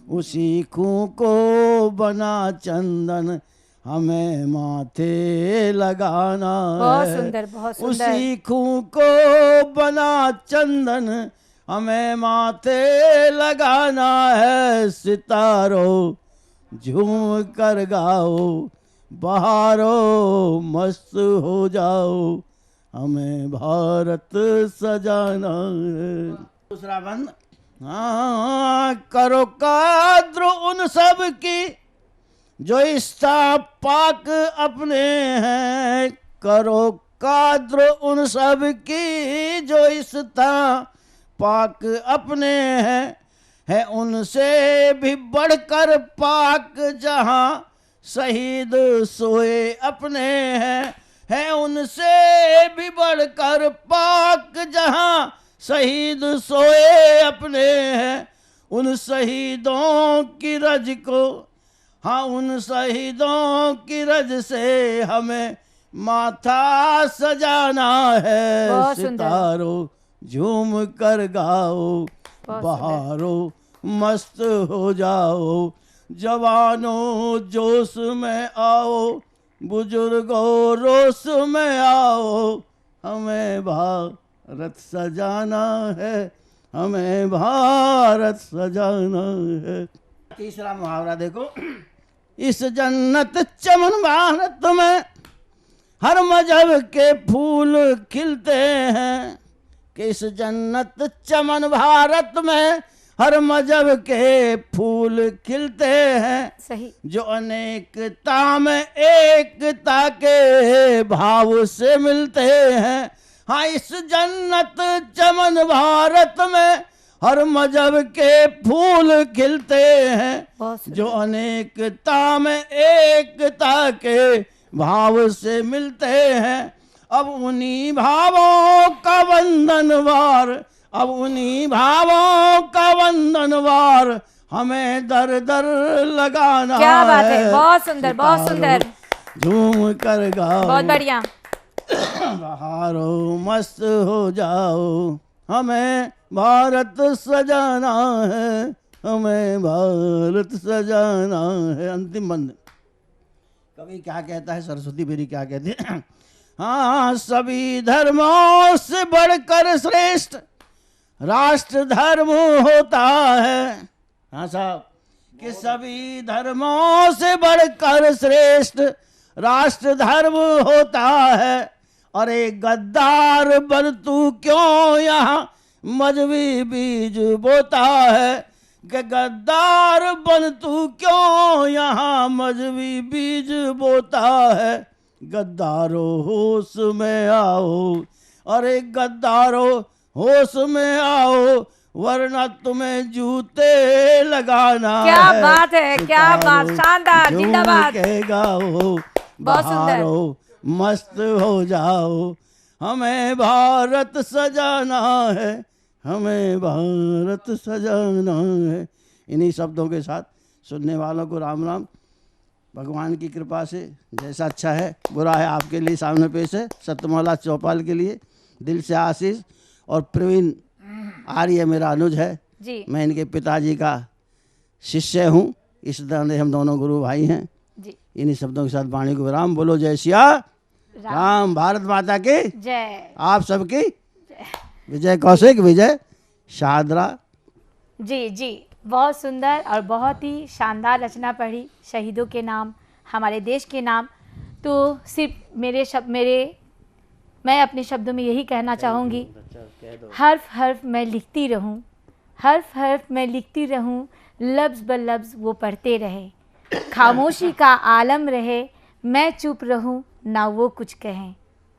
उसी खूं को बना चंदन, हमें माथे लगाना बहुत है। सुंदर बहुत सुंदर। उसी खूं को बना चंदन, हमें माथे लगाना है। सितारों झूम कर गाओ, बहारों मस्त हो जाओ, हमें भारत सजाना है। दूसरा बंद। हाँ, करो काद्र उन सब की जो इस्ता पाक अपने हैं, करो काद्र उन सब की जो इस्ता पाक अपने हैं, है उनसे भी बढ़कर पाक जहाँ शहीद सोए अपने हैं, है उनसे भी बढ़कर पाक जहाँ शहीद सोए अपने हैं। उन शहीदों की रज को, हाँ उन शहीदों की रज से हमें माथा सजाना है। बहुत सुंदर। सितारों झूम कर गाओ, बहारों मस्त हो जाओ, जवानों जोश में आओ, बुजुर्गों रोश में आओ, हमें भारत सजाना है, हमें भारत सजाना है। तीसरा मुहावरा देखो, इस जन्नत चमन भारत में हर मजहब के फूल खिलते हैं, कि इस जन्नत चमन भारत में हर मजहब के फूल खिलते हैं। सही। जो अनेकता में एकता के भाव से मिलते हैं। हाँ इस जन्नत चमन भारत में हर मजहब के फूल खिलते हैं। जो अनेकता में एकता के भाव से मिलते हैं। अब उन्हीं भावों का वंदनवार, अब उन्हीं भावों का वंदनवार हमें दर दर लगाना है। क्या बात है, बहुत सुंदर, बहुत सुंदर। झूम कर गाओ, बहुत बढ़िया। बहारो मस्त हो जाओ, हमें भारत सजाना है, हमें भारत सजाना है। अंतिम बंद। कवि क्या कहता है, सरस्वती मेरी क्या कहती है? हाँ सभी धर्मों से बढ़कर श्रेष्ठ राष्ट्र धर्म होता है। हाँ साहब, कि सभी धर्मों से बढ़कर श्रेष्ठ राष्ट्र धर्म होता है। अरे गद्दार बन तू क्यों यहाँ मजहबी बीज बोता है, कि गद्दार बन तू क्यों यहाँ मजहबी बीज बोता है। गद्दारो होश में आओ, अरे गद्दारो होश में आओ, वरना तुम्हें जूते लगाना है। क्या बात है, क्या बात, शानदार, जिंदाबाद। गाओ, बहारो मस्त हो जाओ, हमें भारत सजाना है, हमें भारत सजाना है। इन्हीं शब्दों के साथ सुनने वालों को राम राम। भगवान की कृपा से जैसा अच्छा है बुरा है आपके लिए सामने पेश है। सत्यमोला चौपाल के लिए दिल से आशीष। और प्रवीण आर्य मेरा अनुज है जी। मैं इनके पिताजी का शिष्य हूँ। इस तरह हम दोनों गुरु भाई हैं जी। इन्हीं शब्दों के साथ वाणी को विराम। बोलो जय सिया राम, भारत माता की जय, आप सबकी विजय कौशिक, विजय शाहदरा। जी जी, बहुत सुंदर और बहुत ही शानदार रचना पढ़ी शहीदों के नाम, हमारे देश के नाम। तो सिर्फ मैं अपने शब्दों में यही कहना चाहूँगी, हर्फ हर्फ मैं लिखती रहूँ, हर्फ हर्फ मैं लिखती रहूँ, लफ्ज़ ब लफ्ज़ वो पढ़ते रहे, खामोशी का आलम रहे, मैं चुप रहूँ ना वो कुछ कहें,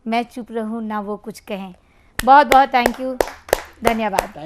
मैं चुप रहूँ ना वो कुछ कहें। बहुत बहुत थैंक यू, धन्यवाद।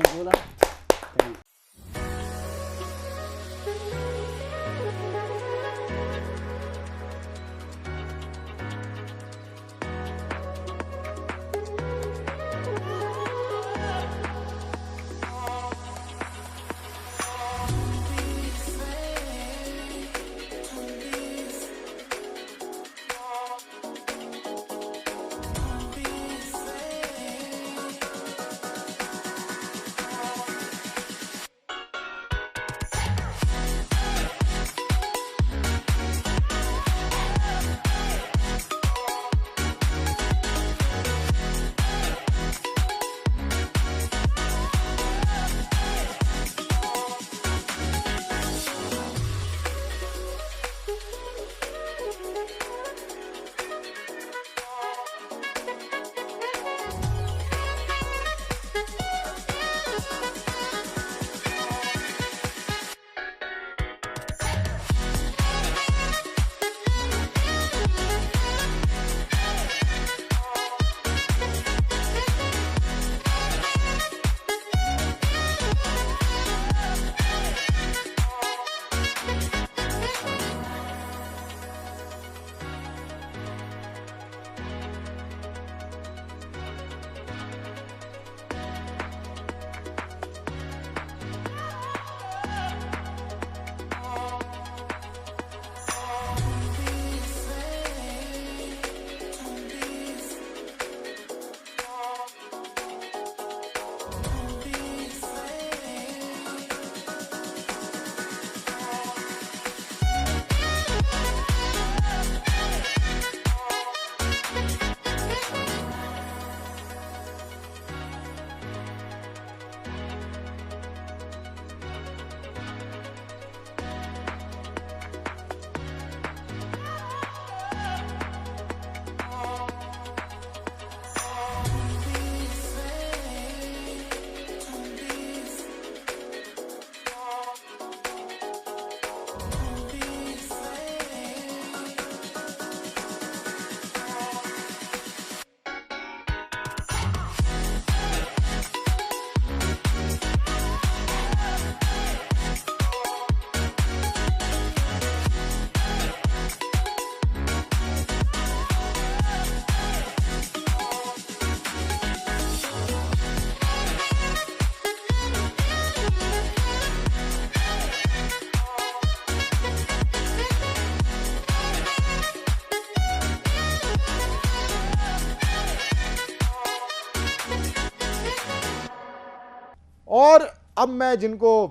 और अब मैं जिनको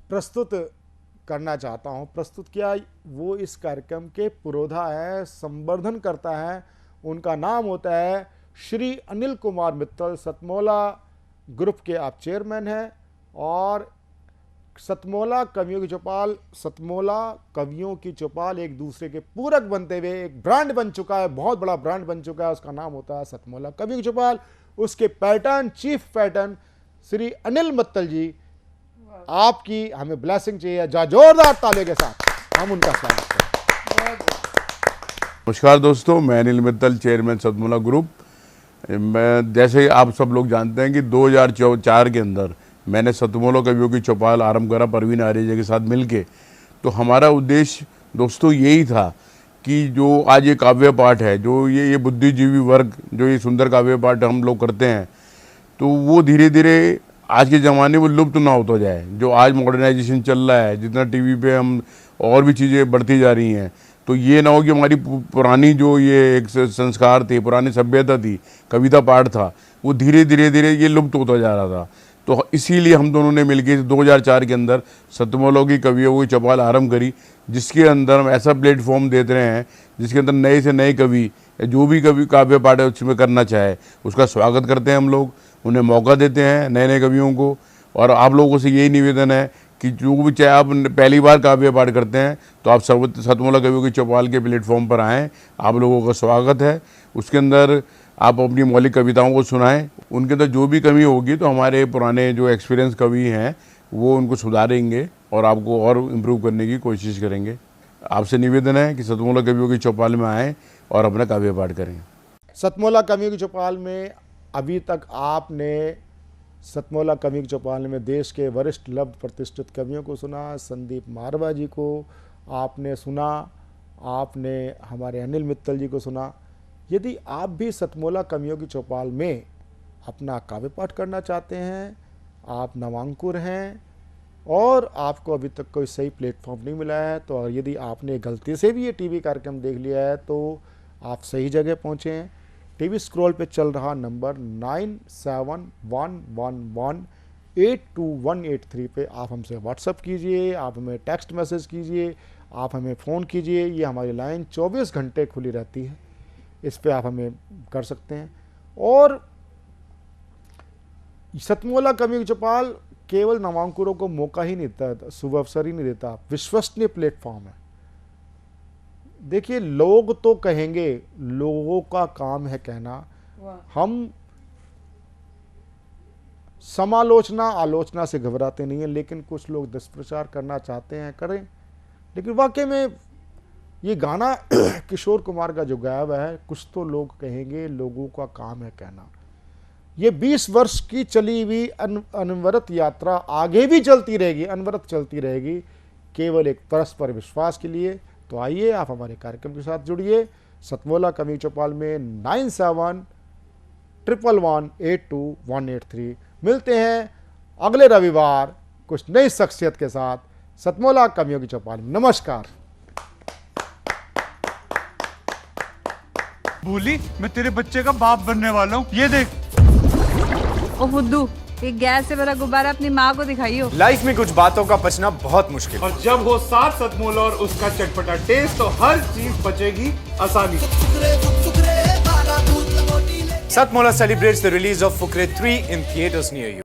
प्रस्तुत करना चाहता हूं, प्रस्तुत किया वो इस कार्यक्रम के पुरोधा है, संवर्धन करता है। उनका नाम होता है श्री अनिल कुमार मित्तल। सतमोला ग्रुप के आप चेयरमैन हैं और सतमोला कवियों की चौपाल, सतमोला कवियों की चौपाल एक दूसरे के पूरक बनते हुए एक ब्रांड बन चुका है, बहुत बड़ा ब्रांड बन चुका है। उसका नाम होता है सतमोला कवियों की चौपाल। उसके patron, chief patron Shri Anil Mittal ji, आपकी हमें ब्लेसिंग चाहिए, जोरदार ताले के साथ हम उनका स्वागत करें। नमस्कार दोस्तों, मैं अनिल मित्तल, चेयरमैन सतमोला ग्रुप। मैं जैसे आप सब लोग जानते हैं कि 2004 के अंदर मैंने सतमोला कवियों की चौपाल आरंभ करा परवीन आर्य के साथ मिलके। तो हमारा उद्देश्य दोस्तों यही था कि जो आज ये काव्य पाठ है, जो ये बुद्धिजीवी वर्ग जो ये सुंदर काव्य पाठ हम लोग करते हैं, तो वो धीरे धीरे आज के ज़माने में लुप्त ना होता जाए। जो आज मॉडर्नाइजेशन चल रहा है, जितना टीवी पे हम और भी चीज़ें बढ़ती जा रही हैं, तो ये ना हो कि हमारी पुरानी जो ये एक संस्कार थे, पुरानी सभ्यता थी, कविता पाठ था, वो धीरे धीरे ये लुप्त होता जा रहा था। तो इसीलिए हम दोनों ने मिलकर 2004 के अंदर सतमोला की कवियों की चौपाल आरंभ करी, जिसके अंदर हम ऐसा प्लेटफॉर्म देते रहे हैं जिसके अंदर नए से नए कवि, जो भी कवि काव्य पाठ है उसमें करना चाहे उसका स्वागत करते हैं हम लोग, उन्हें मौका देते हैं नए नए कवियों को। और आप लोगों से यही निवेदन है कि जो भी चाहे आप पहली बार काव्य पाठ करते हैं तो आप सतमोला कवियों की चौपाल के प्लेटफॉर्म पर आएँ, आप लोगों का स्वागत है। उसके अंदर आप अपनी मौलिक कविताओं को सुनाएं, उनके अंदर जो भी कमी होगी तो हमारे पुराने जो एक्सपीरियंस कवि हैं वो उनको सुधारेंगे और आपको और इम्प्रूव करने की कोशिश करेंगे। आपसे निवेदन है कि सतमोला कवियों की चौपाल में आएँ और अपना काव्य पाठ करें। सतमोला कवियों की चौपाल में अभी तक आपने सतमोला कवियों की चौपाल में देश के वरिष्ठ लब्ध प्रतिष्ठित कवियों को सुना, संदीप मारवा जी को आपने सुना, आपने हमारे अनिल मित्तल जी को सुना। यदि आप भी सतमोला कवियों की चौपाल में अपना काव्य पाठ करना चाहते हैं, आप नवांकुर हैं और आपको अभी तक कोई सही प्लेटफॉर्म नहीं मिला है, तो यदि आपने गलती से भी ये टीवी कार्यक्रम देख लिया है तो आप सही जगह पहुँचे हैं। टीवी स्क्रॉल पे चल रहा नंबर 9711182183 पे आप हमसे व्हाट्सअप कीजिए, आप हमें टेक्स्ट मैसेज कीजिए, आप हमें फ़ोन कीजिए। ये हमारी लाइन 24 घंटे खुली रहती है, इस पे आप हमें कर सकते हैं। और सतमोला कवियों की चौपाल केवल नवांकुरों को मौका ही नहीं देता, शुभ अवसर ही नहीं देता, विश्वसनीय प्लेटफॉर्म है। देखिए, लोग तो कहेंगे, लोगों का काम है कहना। हम समालोचना आलोचना से घबराते नहीं हैं, लेकिन कुछ लोग दुष्प्रचार करना चाहते हैं, करें। लेकिन वाकई में ये गाना किशोर कुमार का जो गाया हुआ है, कुछ तो लोग कहेंगे, लोगों का काम है कहना। ये 20 वर्ष की चली हुई अनवरत यात्रा आगे भी चलती रहेगी, अनवरत चलती रहेगी, केवल एक परस्पर विश्वास के लिए। तो आइए आप हमारे कार्यक्रम के साथ जुड़िए। सतमोला कवि चौपाल में 9711182183। मिलते हैं अगले रविवार कुछ नई शख्सियत के साथ सतमोला कवियों की चौपाल में। नमस्कार। भूली, मैं तेरे बच्चे का बाप बनने वाला हूँ, ये देख। ओ फुद्दू, एक गैस से भरा गुब्बारा अपनी माँ को दिखाइयो। लाइफ में कुछ बातों का पचना बहुत मुश्किल, और जब हो साथ सतमोला और उसका चटपटा टेस्ट, तो हर चीज बचेगी आसानी से। Satmola celebrates the release of Fukre 3 in theaters near you.